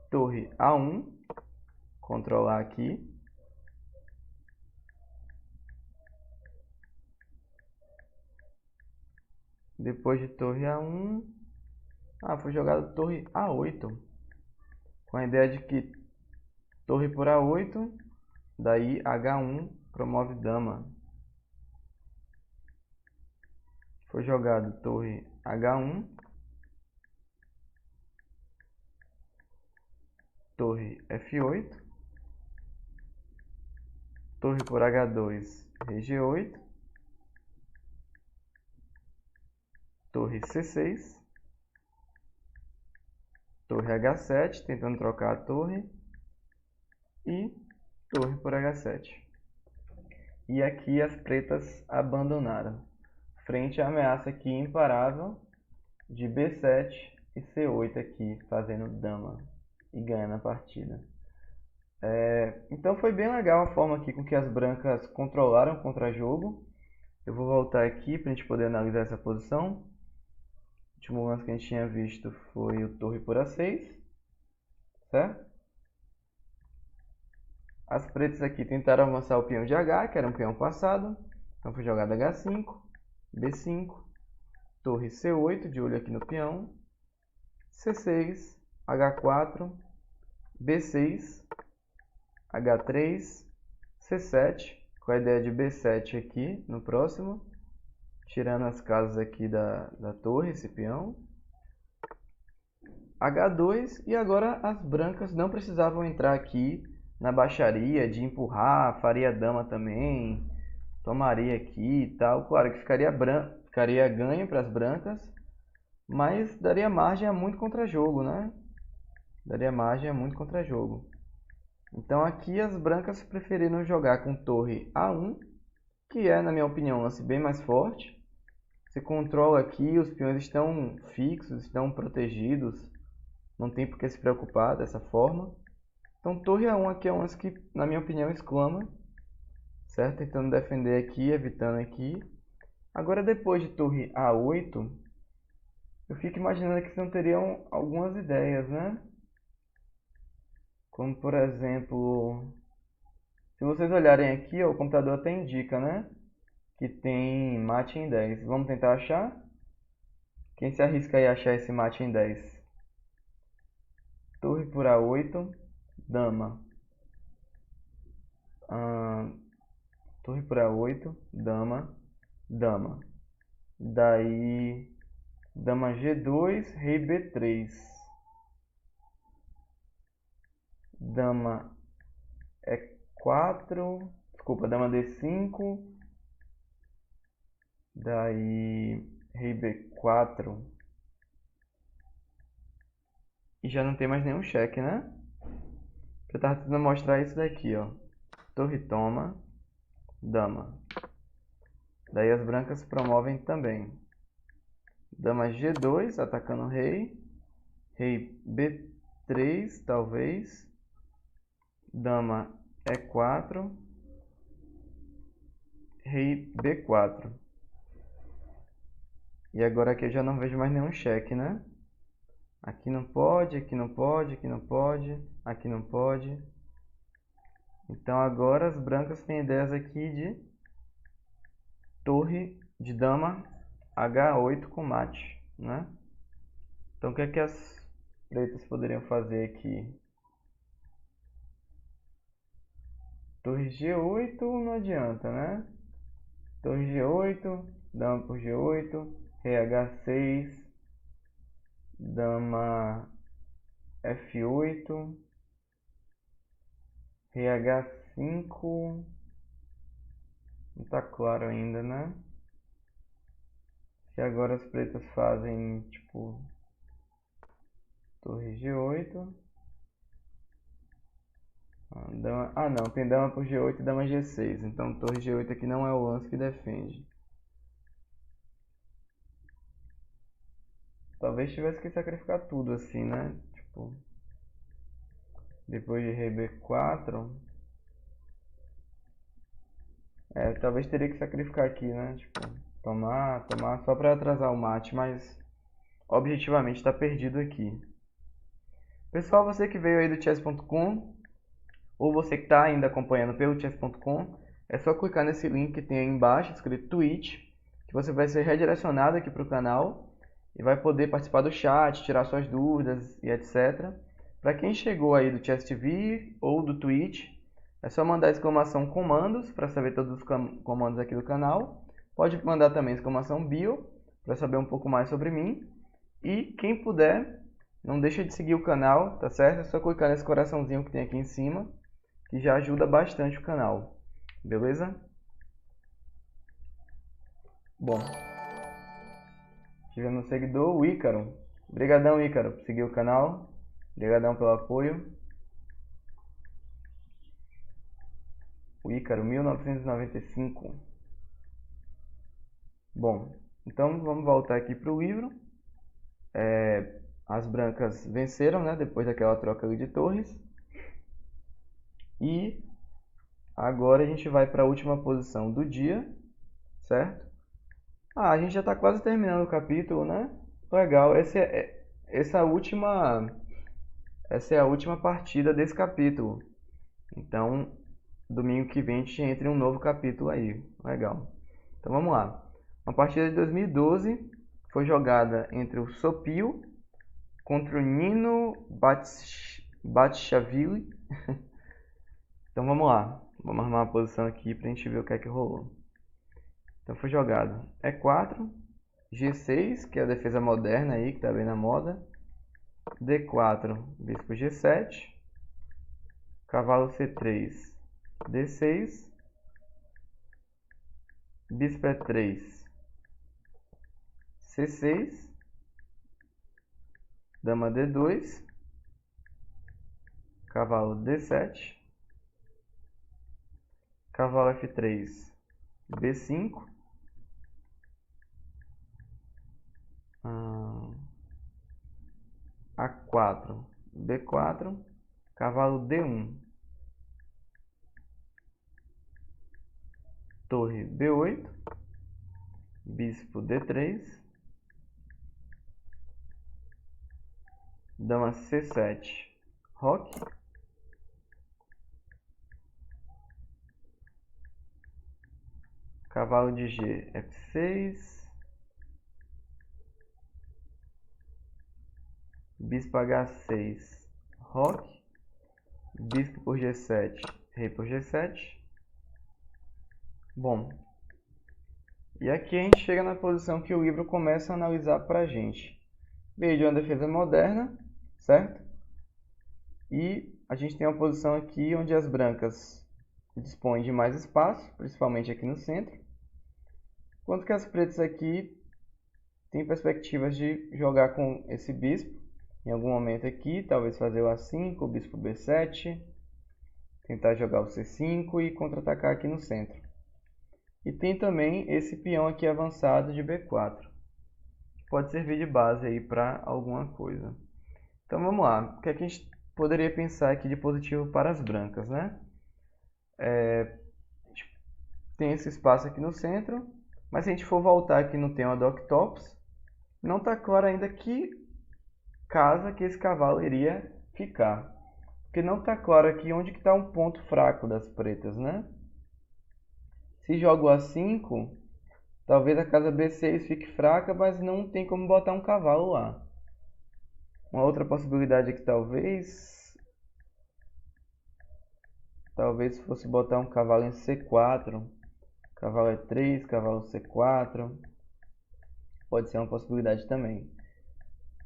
torre A1, controlar aqui, depois de torre A1, foi jogado torre A8, com a ideia de que torre por A8, daí H1 promove dama. Foi jogado torre H1, torre F8, torre por H2, rei G8, torre C6, torre H7, tentando trocar a torre, e torre por H7. E aqui as pretas abandonaram, frente à ameaça aqui imparável de B7 e C8 aqui, fazendo dama e ganhando a partida. Então foi bem legal a forma aqui com que as brancas controlaram o contra-jogo. Eu vou voltar aqui para a gente poder analisar essa posição. último lance que a gente tinha visto foi o torre por A6, certo? As pretas aqui tentaram avançar o peão de H, que era um peão passado. Então foi jogada H5, B5, torre C8, de olho aqui no peão, C6, H4, B6, H3, C7, com a ideia de B7 aqui no próximo, tirando as casas aqui da torre, esse peão. H2, e agora as brancas não precisavam entrar aqui na baixaria de empurrar, faria dama também, tomaria aqui e tal. Claro que ficaria ganho para as brancas, mas daria margem a muito contra-jogo, né? Daria margem a muito contra-jogo. Então aqui as brancas preferiram jogar com torre A1, que é, na minha opinião, um lance bem mais forte. Você controla aqui, os peões estão fixos, estão protegidos, não tem por que se preocupar dessa forma. Então torre A1 aqui é um lance que, na minha opinião, exclama, certo? Tentando defender aqui, evitando aqui. Agora depois de torre A8, eu fico imaginando que vocês não teriam algumas ideias, né? Como por exemplo, se vocês olharem aqui, ó, o computador até indica, né? Que tem mate em 10. Vamos tentar achar? Quem se arrisca aí a achar esse mate em 10? Torre por A8, dama. Torre por A8, dama, dama. Daí, dama G2, rei B3. Dama E4, desculpa, dama D5. Daí, rei B4. E já não tem mais nenhum cheque, né? Eu tava tentando mostrar isso daqui, ó. Torre toma, dama. Daí as brancas promovem também. Dama G2, atacando o rei. Rei B3, talvez. Dama E4. Rei B4. E agora aqui eu já não vejo mais nenhum cheque, né? Aqui não pode, aqui não pode, aqui não pode, aqui não pode. Então agora as brancas têm ideias aqui de torre de dama H8 com mate, né? Então o que é que as pretas poderiam fazer aqui? Torre G8 não adianta, né? Torre G8, dama por G8, rei H6, dama F8, rei H5, não tá claro ainda, né? Se agora as pretas fazem, tipo, torre G8, não, tem dama por G8 e dama G6, então torre G8 aqui não é o lance que defende. Talvez tivesse que sacrificar tudo assim, né? Tipo, depois de rei B4. Talvez teria que sacrificar aqui, né? Tipo, tomar só pra atrasar o mate, mas objetivamente está perdido aqui. Pessoal, você que veio aí do chess.com, ou você que está ainda acompanhando pelo chess.com, é só clicar nesse link que tem aí embaixo, escrito Twitch, que você vai ser redirecionado aqui para o canal e vai poder participar do chat, tirar suas dúvidas e etc. Para quem chegou aí do Chess TV ou do Twitch, é só mandar exclamação comandos para saber todos os comandos aqui do canal. Pode mandar também exclamação bio para saber um pouco mais sobre mim. E quem puder, não deixa de seguir o canal, tá certo? É só clicar nesse coraçãozinho que tem aqui em cima, que já ajuda bastante o canal. Beleza? Bom, tivemos um seguidor, o Ícaro. Obrigadão, Ícaro, por seguir o canal. Obrigadão pelo apoio. O Ícaro, 1995. Bom, então vamos voltar aqui para o livro. As brancas venceram, né, depois daquela troca de torres. E agora a gente vai para a última posição do dia, certo? A gente já está quase terminando o capítulo, né? Legal, essa é a última partida desse capítulo. Então, domingo que vem a gente entra em um novo capítulo aí. Legal. Então vamos lá. Uma partida de 2012 foi jogada entre o Sopio contra o Nino Batshavili. Então vamos lá. Vamos arrumar uma posição aqui pra gente ver o que é que rolou. Então foi jogado E4, G6, que é a defesa moderna aí, que tá bem na moda. D4, bispo G7, cavalo C3, D6, bispo E3, C6, dama D2, cavalo D7, cavalo F3, B5, A4, B4, cavalo D1, torre B8, bispo D3, dama C7, roque, cavalo de G, F6, bispo H6, roque, bispo por G7, rei por G7. Bom, e aqui a gente chega na posição que o livro começa a analisar pra gente. Veio de uma defesa moderna, certo? E a gente tem uma posição aqui onde as brancas dispõem de mais espaço, principalmente aqui no centro, enquanto que as pretas aqui têm perspectivas de jogar com esse bispo em algum momento aqui, talvez fazer o A5, o bispo B7, tentar jogar o C5 e contra-atacar aqui no centro. E tem também esse peão aqui avançado de B4, que pode servir de base aí para alguma coisa. Então vamos lá, o que é que a gente poderia pensar aqui de positivo para as brancas, né? Tem esse espaço aqui no centro, mas se a gente for voltar aqui no tema do Octopus, não está claro ainda que casa que esse cavalo iria ficar. Porque não está claro aqui onde que está um ponto fraco das pretas, né? Se joga o A5, talvez a casa B6 fique fraca, mas não tem como botar um cavalo lá. Uma outra possibilidade é que talvez fosse botar um cavalo em C4, cavalo E3, cavalo C4, pode ser uma possibilidade também.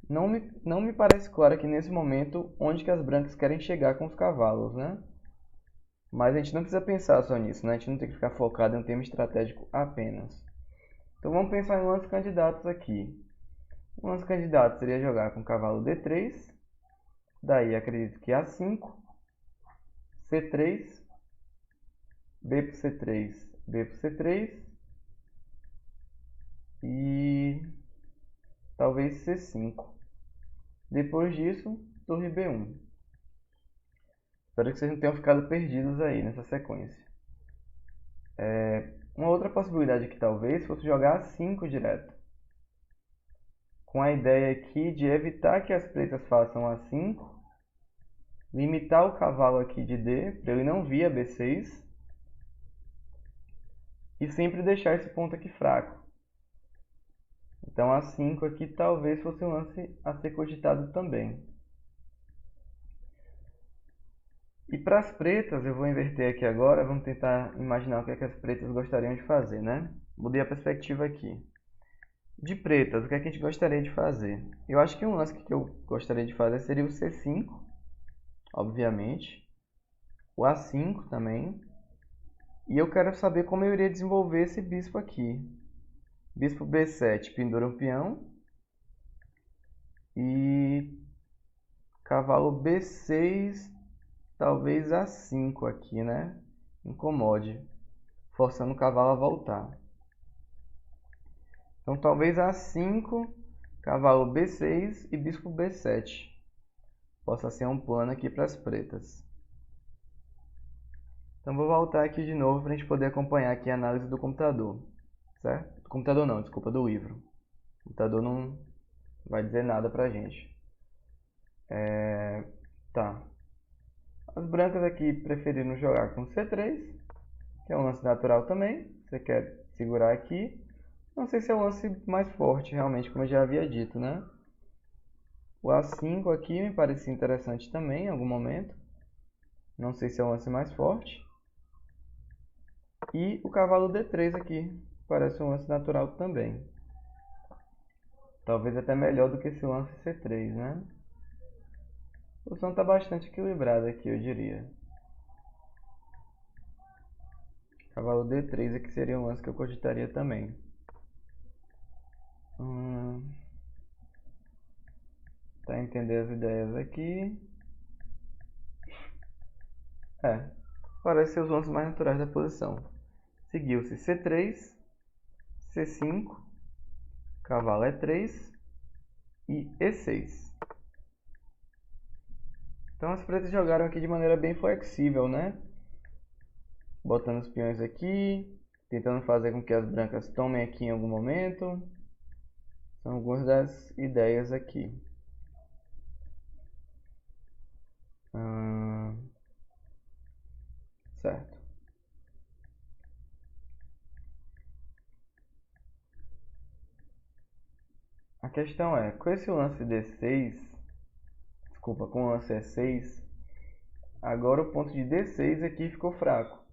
Não me parece claro aqui nesse momento onde que as brancas querem chegar com os cavalos, né? Mas a gente não precisa pensar só nisso, né? A gente não tem que ficar focado em um tema estratégico apenas. Então vamos pensar em lances candidatos aqui. Um lance candidato seria jogar com cavalo D3, daí acredito que A5, C3, B por C3, B por C3 e talvez C5. Depois disso, torre B1. Espero que vocês não tenham ficado perdidos aí nessa sequência. Uma outra possibilidade aqui talvez fosse jogar A5 direto, com a ideia aqui de evitar que as pretas façam A5, limitar o cavalo aqui de D, para ele não vir a B6, e sempre deixar esse ponto aqui fraco. Então A5 aqui talvez fosse um lance a ser cogitado também. E para as pretas, eu vou inverter aqui agora, vamos tentar imaginar o que é que as pretas gostariam de fazer, né? Mudei a perspectiva aqui. De pretas, o que é que a gente gostaria de fazer? Eu acho que um lance que eu gostaria de fazer seria o C5, obviamente. O A5 também. E eu quero saber como eu iria desenvolver esse bispo aqui. Bispo B7, pendura um peão. E cavalo B6, talvez A5 aqui, né? Incomode, forçando o cavalo a voltar. Então talvez A5, cavalo B6 e bispo B7. Possa ser um plano aqui para as pretas. Então vou voltar aqui de novo para a gente poder acompanhar aqui a análise do computador. Certo? Do computador não, desculpa, do livro. O computador vai dizer nada pra gente. Tá. As brancas aqui preferiram jogar com C3, que é um lance natural também. Você quer segurar aqui. Não sei se é o lance mais forte, realmente, como eu já havia dito, né? O A5 aqui me parecia interessante também, em algum momento. Não sei se é o lance mais forte. E o cavalo D3 aqui, parece um lance natural também. Talvez até melhor do que esse lance C3, né? A posição está bastante equilibrada aqui, eu diria. Cavalo D3 aqui seria um lance que eu cogitaria também. Tá entender as ideias aqui. Parece ser os lances mais naturais da posição. Seguiu-se C3, C5, cavalo E3 e E6. Então as pretas jogaram aqui de maneira bem flexível, né? Botando os peões aqui, tentando fazer com que as brancas tomem aqui em algum momento. São algumas das ideias aqui. Certo. A questão é, com esse lance D6, desculpa, com o lance E6, agora o ponto de D6 aqui ficou fraco.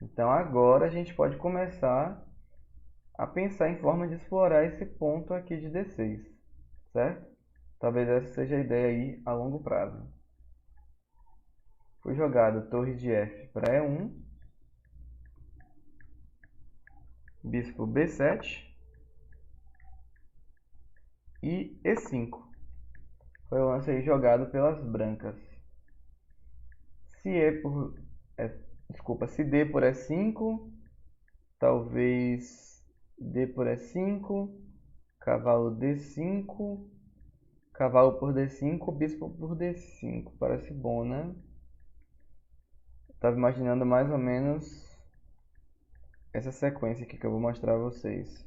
Então agora a gente pode começar a pensar em forma de explorar esse ponto aqui de D6, certo? Talvez essa seja a ideia aí a longo prazo. Foi jogado torre de F para E1, bispo B7 e E5. Foi o lance aí jogado pelas brancas. Se D por E5, talvez D por E5, cavalo D5, cavalo por D5, bispo por D5. Parece bom, né? Estava imaginando mais ou menos essa sequência aqui que eu vou mostrar a vocês.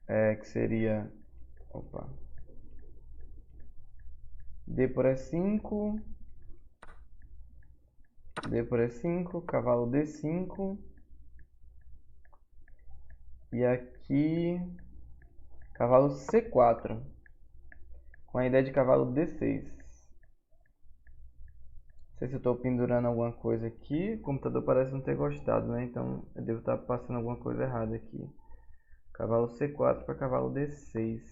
Que seria... Opa. D por E5, D por E5, cavalo D5. E aqui, cavalo C4, com a ideia de cavalo D6. Não sei se eu estou pendurando alguma coisa aqui. O computador parece não ter gostado, né? Então eu devo estar passando alguma coisa errada aqui. Cavalo C4 para cavalo D6.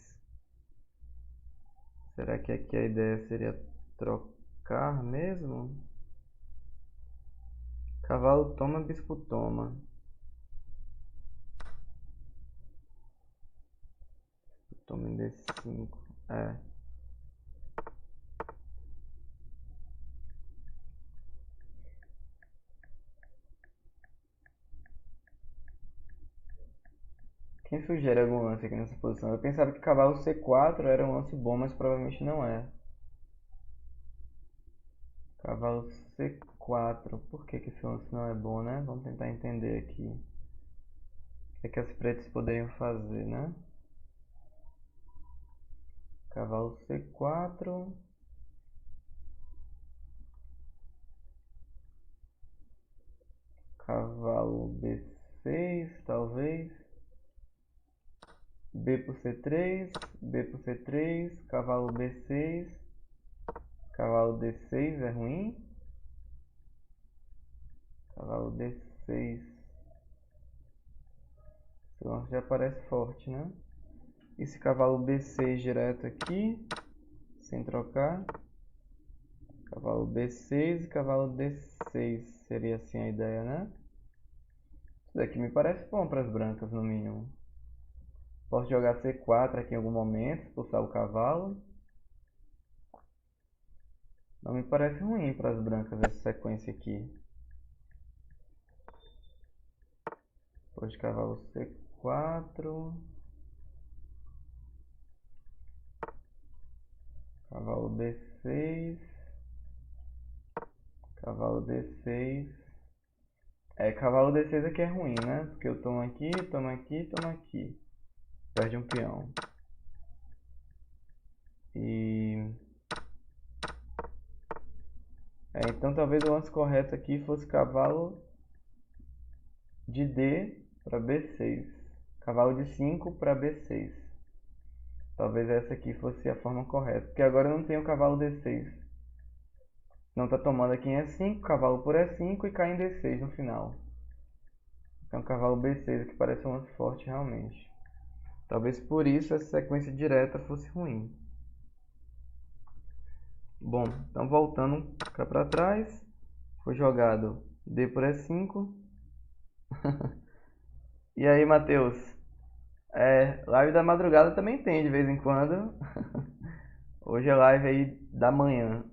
Será que aqui a ideia seria trocar mesmo? Cavalo toma, bispo toma. Toma em D5. Quem sugere algum lance aqui nessa posição? Eu pensava que cavalo C4 era um lance bom, mas provavelmente não é. Cavalo C4. Por que esse lance não é bom, né? Vamos tentar entender aqui. O que as pretas poderiam fazer, né? Cavalo C4. Cavalo B6, talvez. B por C3, B por C3, cavalo B6, cavalo D6 é ruim. Cavalo D6. Esse lance já parece forte, né? Esse cavalo B6 direto aqui, sem trocar. Cavalo B6 e cavalo D6 seria assim a ideia, né? Isso daqui me parece bom para as brancas, no mínimo. Posso jogar C4 aqui em algum momento, expulsar o cavalo. Não me parece ruim para as brancas essa sequência aqui. Depois de cavalo C4. Cavalo B6. Cavalo D6. Cavalo D6 aqui é ruim, né? Porque eu tomo aqui, tomo aqui, tomo aqui. perde um peão. Então talvez o lance correto aqui fosse cavalo de D para B6. Cavalo de 5 para B6. Talvez essa aqui fosse a forma correta. Porque agora eu não tenho cavalo D6. Não está tomando aqui em E5, cavalo por E5 e cai em D6 no final. Então cavalo B6 aqui parece um lance forte realmente. Talvez por isso essa sequência direta fosse ruim. Bom, então voltando cá para trás. Foi jogado D por E5. E aí, Matheus? Live da madrugada também tem de vez em quando. Hoje é live aí da manhã.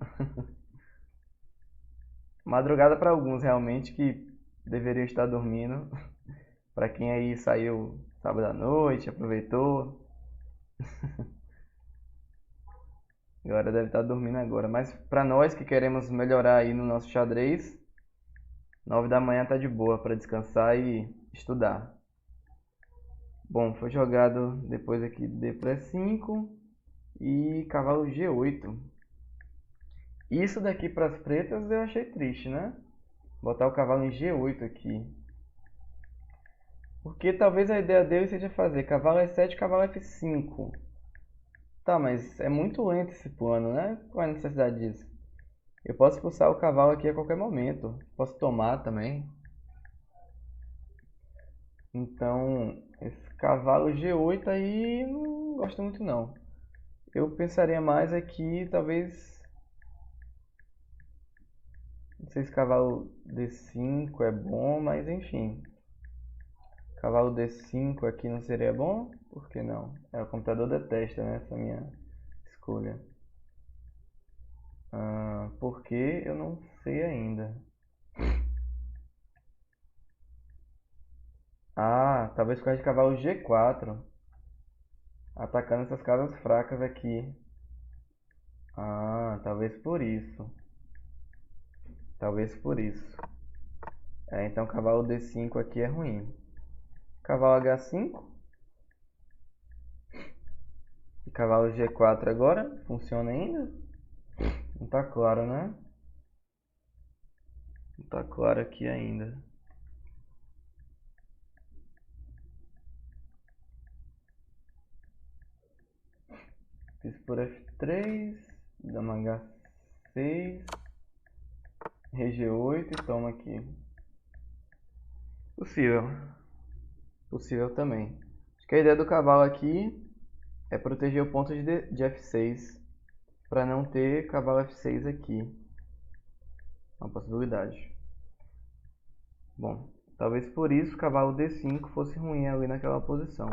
Madrugada para alguns realmente que deveriam estar dormindo. Para quem aí saiu sábado à noite, aproveitou. Agora deve estar dormindo agora. Mas para nós que queremos melhorar aí no nosso xadrez, 9 da manhã tá de boa para descansar e estudar. Bom, foi jogado depois aqui D por E5 e cavalo G8. Isso daqui para as pretas eu achei triste, né? Botar o cavalo em G8 aqui. Porque talvez a ideia dele seja fazer cavalo E7 cavalo F5. Tá, mas é muito lento esse plano, né? Qual é a necessidade disso? Eu posso expulsar o cavalo aqui a qualquer momento. Posso tomar também. Então, esse cavalo G8 aí não gosto muito não. Eu pensaria mais aqui, talvez... Não sei se cavalo D5 é bom, mas enfim. Cavalo D5 aqui não seria bom? Por que não? O computador detesta, né, essa minha escolha. Por que eu não sei ainda. Talvez por causa de cavalo G4. Atacando essas casas fracas aqui. Talvez por isso. Talvez por isso. Então cavalo D5 aqui é ruim. Cavalo H5. E cavalo G4 agora. Funciona ainda? Não tá claro, né? Não tá claro aqui ainda. Fiz por F3. Dama H6. Reg8 e toma aqui. Possível. Possível também. Acho que a ideia do cavalo aqui é proteger o ponto de F6 para não ter cavalo F6 aqui. É uma possibilidade. Bom, talvez por isso o cavalo D5 fosse ruim ali naquela posição.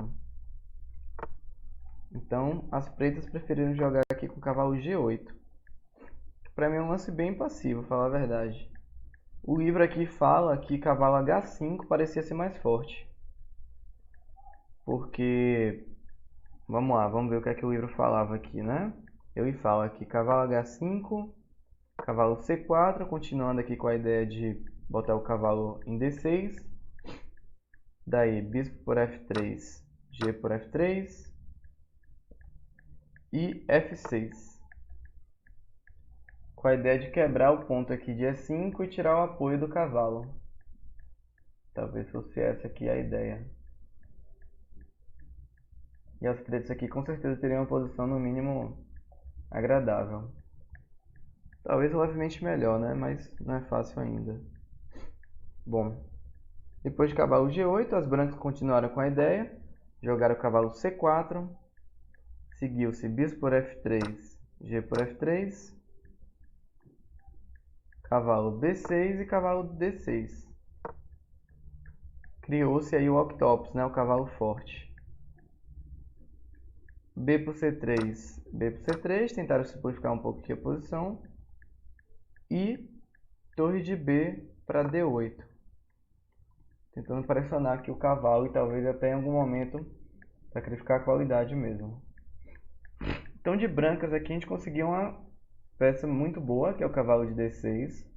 Então as pretas preferiram jogar aqui com o cavalo G8. Para mim é um lance bem passivo, falar a verdade. O livro aqui fala que cavalo H5 parecia ser mais forte. Porque, vamos lá, vamos ver o que é que o livro falava aqui, né? Ele fala aqui cavalo H5, cavalo C4, continuando aqui com a ideia de botar o cavalo em D6. Daí, bispo por F3, G por F3 e F6. Com a ideia de quebrar o ponto aqui de E5 e tirar o apoio do cavalo. Talvez fosse essa aqui a ideia. E as pretas aqui com certeza teriam uma posição no mínimo agradável. Talvez levemente melhor, né? Mas não é fácil ainda. Bom, depois de cavalo G8, as brancas continuaram com a ideia. Jogaram o cavalo C4. Seguiu-se bispo por F3, G por F3. Cavalo B6 e cavalo D6. Criou-se aí o octopus, né? O cavalo forte. B por C3, B por C3. Tentaram simplificar um pouco aqui a posição. E torre de B para D8. Tentando pressionar aqui o cavalo e talvez até em algum momento sacrificar a qualidade mesmo. Então de brancas aqui a gente conseguiu uma peça muito boa, que é o cavalo de D6.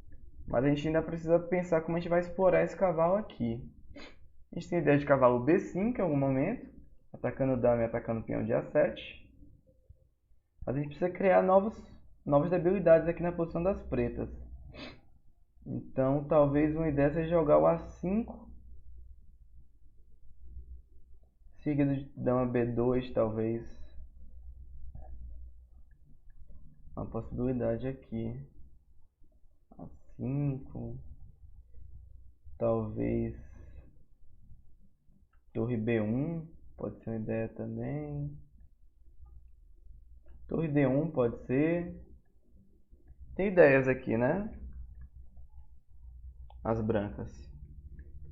Mas a gente ainda precisa pensar como a gente vai explorar esse cavalo aqui. A gente tem a ideia de cavalo B5 em algum momento. atacando dama e atacando peão de A7. A gente precisa criar novas debilidades aqui na posição das pretas. Então, talvez uma ideia seja jogar o A5, seguido de dama B2, talvez. Uma possibilidade aqui. A5, talvez torre B1, pode ser uma ideia também. Torre D1 pode ser. Tem ideias aqui, né? As brancas.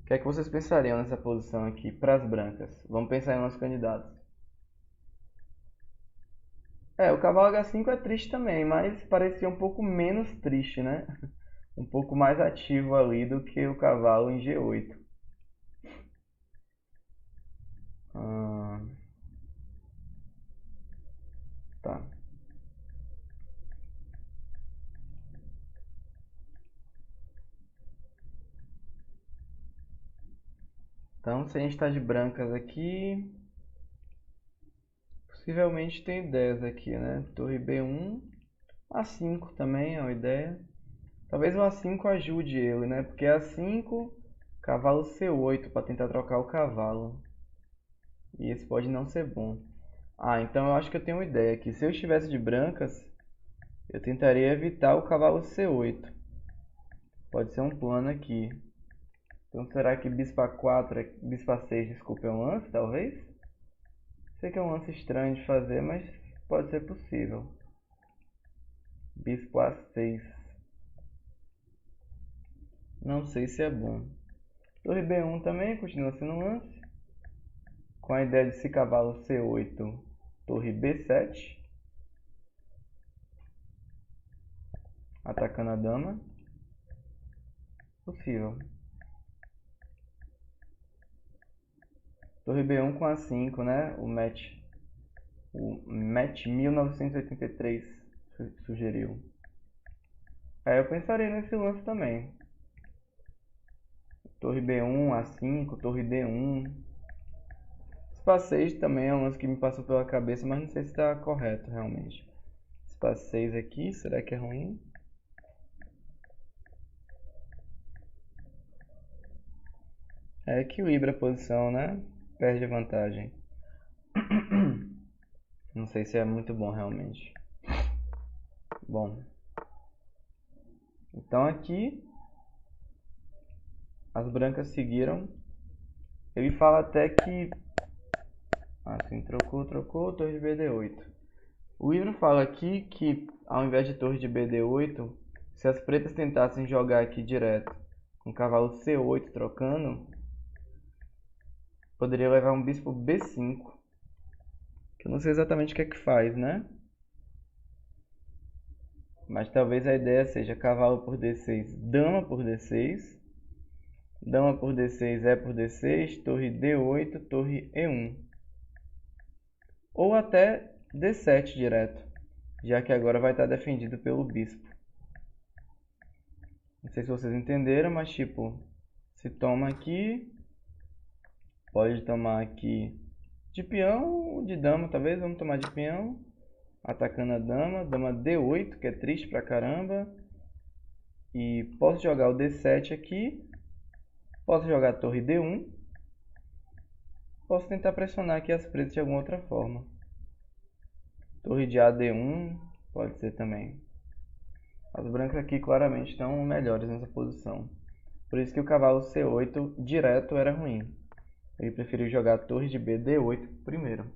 O que é que vocês pensariam nessa posição aqui para as brancas? Vamos pensar em nossos candidatos. O cavalo H5 é triste também, mas parecia um pouco menos triste, né? Um pouco mais ativo ali do que o cavalo em G8. Tá. Então, se a gente está de brancas aqui, possivelmente tem ideias aqui, né? Torre B1, A5 também é uma ideia. Talvez o A5 ajude ele, né? Porque A5, cavalo C8 para tentar trocar o cavalo. E esse pode não ser bom. Então eu acho que eu tenho uma ideia aqui. Se eu estivesse de brancas, eu tentaria evitar o cavalo C8. Pode ser um plano aqui. Então será que bispo A4, bispo A6, desculpa, é um lance, talvez? Sei que é um lance estranho de fazer, mas pode ser possível. Bispo A6. Não sei se é bom. Torre B1 também continua sendo um lance. Com a ideia de se cavalo C8, torre B7. Atacando a dama. Possível. Torre B1 com A5, né? O match 1983 sugeriu. Eu pensaria nesse lance também. Torre B1, A5, torre D1. Espaço 6 também é um lance que me passou pela cabeça, mas não sei se está correto realmente. Espaço 6 aqui, será que é ruim? Equilibra a posição, né? Perde a vantagem. Não sei se é muito bom realmente. Bom. Então aqui as brancas seguiram. Ele fala até que... Assim, trocou, torre de BD8. O livro fala aqui que ao invés de torre de BD8, se as pretas tentassem jogar aqui direto com cavalo C8 trocando, poderia levar um bispo B5. Que eu não sei exatamente o que é que faz, né? Mas talvez a ideia seja cavalo por D6, dama por D6. Dama por D6, por D6, torre D8, torre E1. Ou até D7 direto, já que agora vai estar defendido pelo bispo. Não sei se vocês entenderam, mas tipo, se toma aqui, pode tomar aqui de peão ou de dama, talvez. Vamos tomar de peão, atacando a dama, dama D8, que é triste pra caramba. E posso jogar o D7 aqui, posso jogar a torre D1, posso tentar pressionar aqui as pretas de alguma outra forma. Torre de AD1 pode ser também. As brancas aqui claramente estão melhores nessa posição. Por isso que o cavalo C8 direto era ruim. Ele preferiu jogar a torre de BD8 primeiro,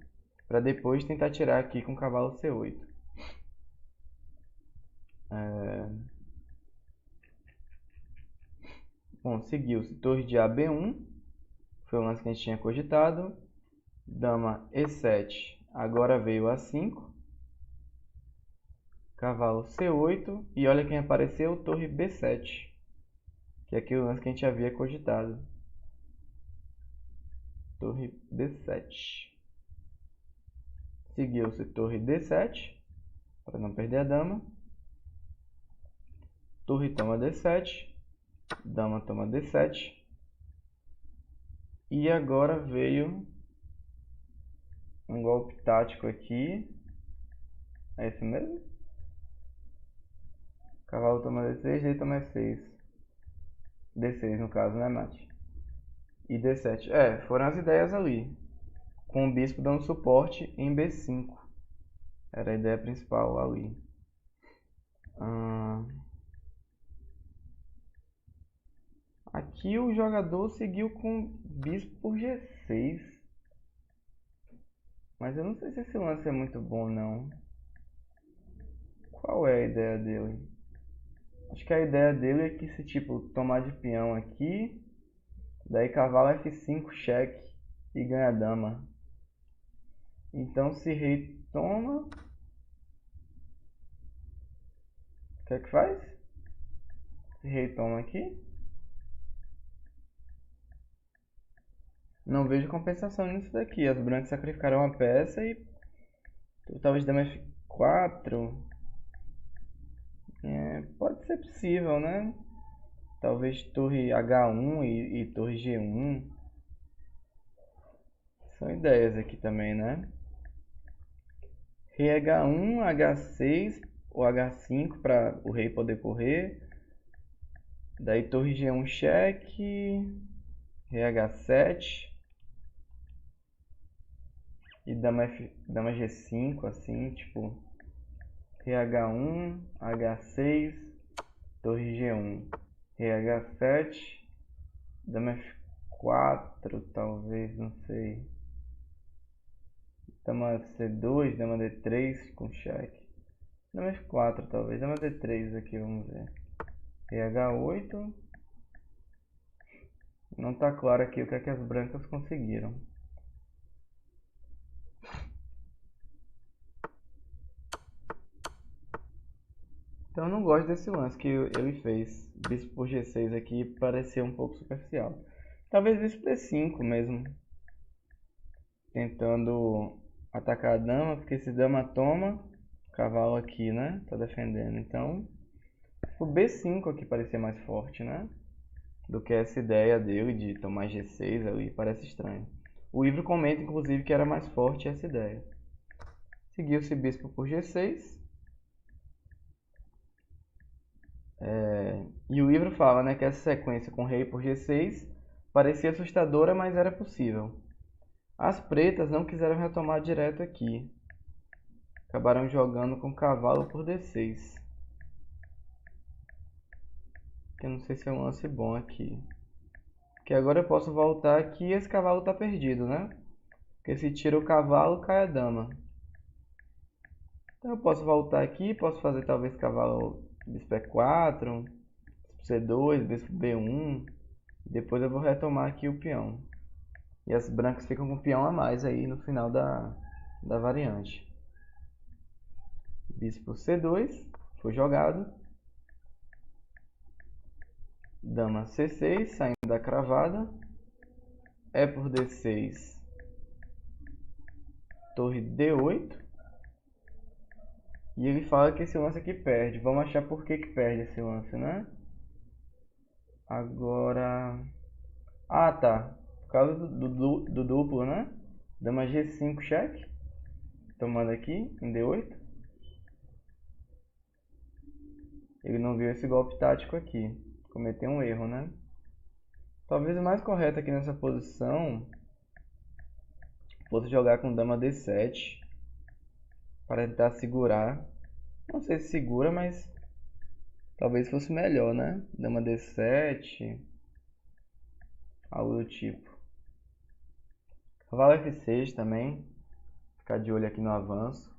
para depois tentar tirar aqui com o cavalo C8. Bom, seguiu-se torre de AB1, foi o lance que a gente tinha cogitado. Dama E7, agora veio A5. Cavalo C8, e olha quem apareceu, torre B7, que é aquele lance que a gente havia cogitado. Torre B7. Seguiu-se torre D7, para não perder a dama. Torre toma D7, dama toma D7. E agora veio um golpe tático aqui. É isso mesmo? Cavalo toma D6, rei toma E6. D6 no caso, né, Mate? E D7. É, foram as ideias ali. Com o bispo dando suporte em B5. Era a ideia principal ali. Aqui o jogador seguiu com bispo por G6. Mas eu não sei se esse lance é muito bom, não. Qual é a ideia dele? Acho que a ideia dele é que se, tipo, tomar de peão aqui, daí cavalo F5, cheque e ganha dama. Então se rei toma, o que é que faz? Se rei toma aqui, não vejo compensação nisso daqui. As brancas sacrificaram uma peça e talvez dama F4. Pode ser possível, né? Talvez torre H1 e torre G1. São ideias aqui também, né? Rei H1, H6 ou H5 para o rei poder correr. Daí torre G1 cheque. Rei H7. E dama G5, assim, tipo. Rei H1, H6, torre G1. Rei H7. Dama F4, talvez, não sei. Dama C2, dama D3 com cheque. Dama F4 talvez. Dama D3 aqui, vamos ver. Rei H8. Não está claro aqui o que é que as brancas conseguiram. Então eu não gosto desse lance que ele fez. Bispo por G6 aqui pareceu um pouco superficial. Talvez bispo D5 mesmo. Tentando atacar a dama, porque se dama toma, cavalo aqui, né? Tá defendendo. Então, o B5 aqui parecia mais forte, né? Do que essa ideia dele de tomar G6 ali, parece estranho. O livro comenta, inclusive, que era mais forte essa ideia. Seguiu-se bispo por G6. E o livro fala, né, que essa sequência com rei por G6 parecia assustadora, mas era possível. As pretas não quiseram retomar direto aqui. Acabaram jogando com cavalo por D6. Que eu não sei se é um lance bom aqui. Que agora eu posso voltar aqui e esse cavalo está perdido, né? Porque se tira o cavalo, cai a dama. Então eu posso voltar aqui, posso fazer talvez cavalo bispo E4, bispo C2, bispo B1. Depois eu vou retomar aqui o peão. E as brancas ficam com o peão a mais aí no final da variante. Bispo C2 foi jogado. Dama C6, saindo da cravada. E por D6. Torre D8. E ele fala que esse lance aqui perde. Vamos achar por que perde esse lance, né? Agora... Ah, tá. Por causa do duplo, né? Dama G5 cheque. Tomando aqui em D8. Ele não viu esse golpe tático aqui. Cometeu um erro, né? Talvez o mais correto aqui nessa posição fosse jogar com dama D7 para tentar segurar. Não sei se segura, mas talvez fosse melhor, né? Dama D7, algo do tipo. Cavalo F6 também. Ficar de olho aqui no avanço.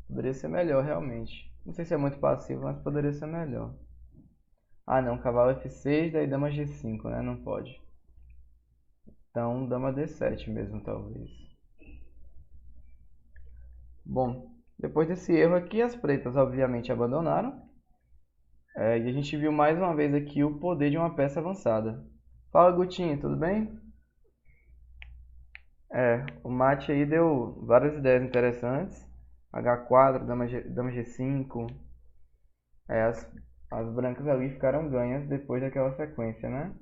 Poderia ser melhor realmente. Não sei se é muito passivo, mas poderia ser melhor. Ah não, cavalo F6, daí dama G5, né? Não pode. Então dama D7 mesmo, talvez. Bom, depois desse erro aqui, as pretas obviamente abandonaram. E a gente viu mais uma vez aqui o poder de uma peça avançada. Fala, Gutinho, tudo bem? O mate aí deu várias ideias interessantes. H4, dama G5. As brancas ali ficaram ganhas depois daquela sequência, né?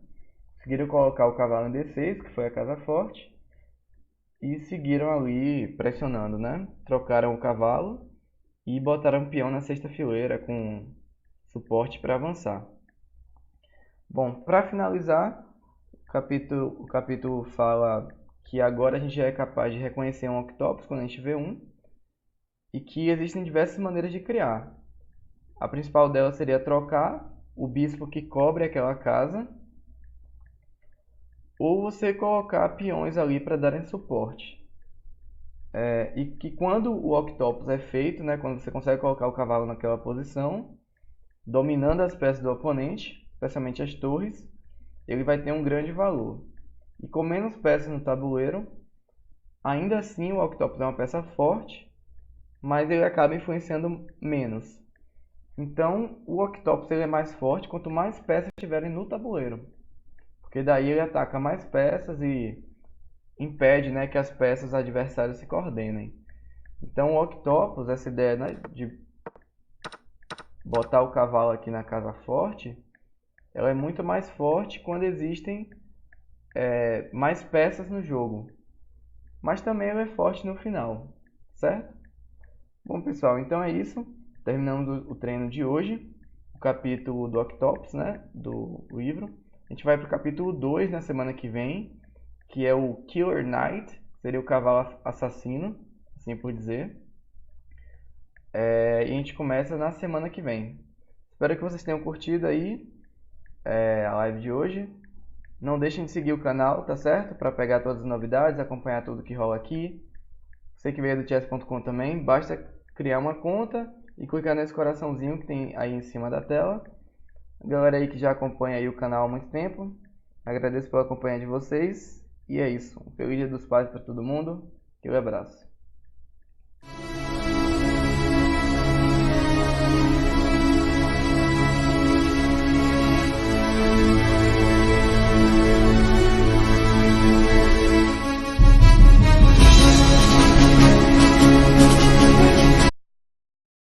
Conseguiram colocar o cavalo em D6, que foi a casa forte. e seguiram ali pressionando, né? Trocaram o cavalo e botaram o peão na sexta fileira com suporte para avançar. Bom, para finalizar, o capítulo fala que agora a gente já é capaz de reconhecer um octopus quando a gente vê um e que existem diversas maneiras de criar. A principal delas seria trocar o bispo que cobre aquela casa ou você colocar peões ali para darem suporte. E que quando o octopus é feito, né, quando você consegue colocar o cavalo naquela posição, dominando as peças do oponente, especialmente as torres, ele vai ter um grande valor. E com menos peças no tabuleiro, ainda assim o octopus é uma peça forte, mas ele acaba influenciando menos. Então o octopus ele é mais forte quanto mais peças tiverem no tabuleiro, porque daí ele ataca mais peças e impede, né, que as peças adversárias se coordenem. Então o octopus, essa ideia, né, de botar o cavalo aqui na casa forte, ela é muito mais forte quando existem mais peças no jogo. Mas também ela é forte no final, certo? Bom, pessoal, então é isso. Terminamos o treino de hoje, o capítulo do Octopus, né, do livro. A gente vai para o capítulo 2 na semana que vem, que é o Killer Knight, que seria o cavalo assassino, assim por dizer. E a gente começa na semana que vem. Espero que vocês tenham curtido aí a live de hoje. Não deixem de seguir o canal, tá certo? Para pegar todas as novidades, acompanhar tudo que rola aqui. Você que veio do chess.com também, basta criar uma conta e clicar nesse coraçãozinho que tem aí em cima da tela. Galera aí que já acompanha aí o canal há muito tempo, agradeço pela companhia de vocês. E é isso. Um feliz Dia dos Pais para todo mundo. Aquele abraço.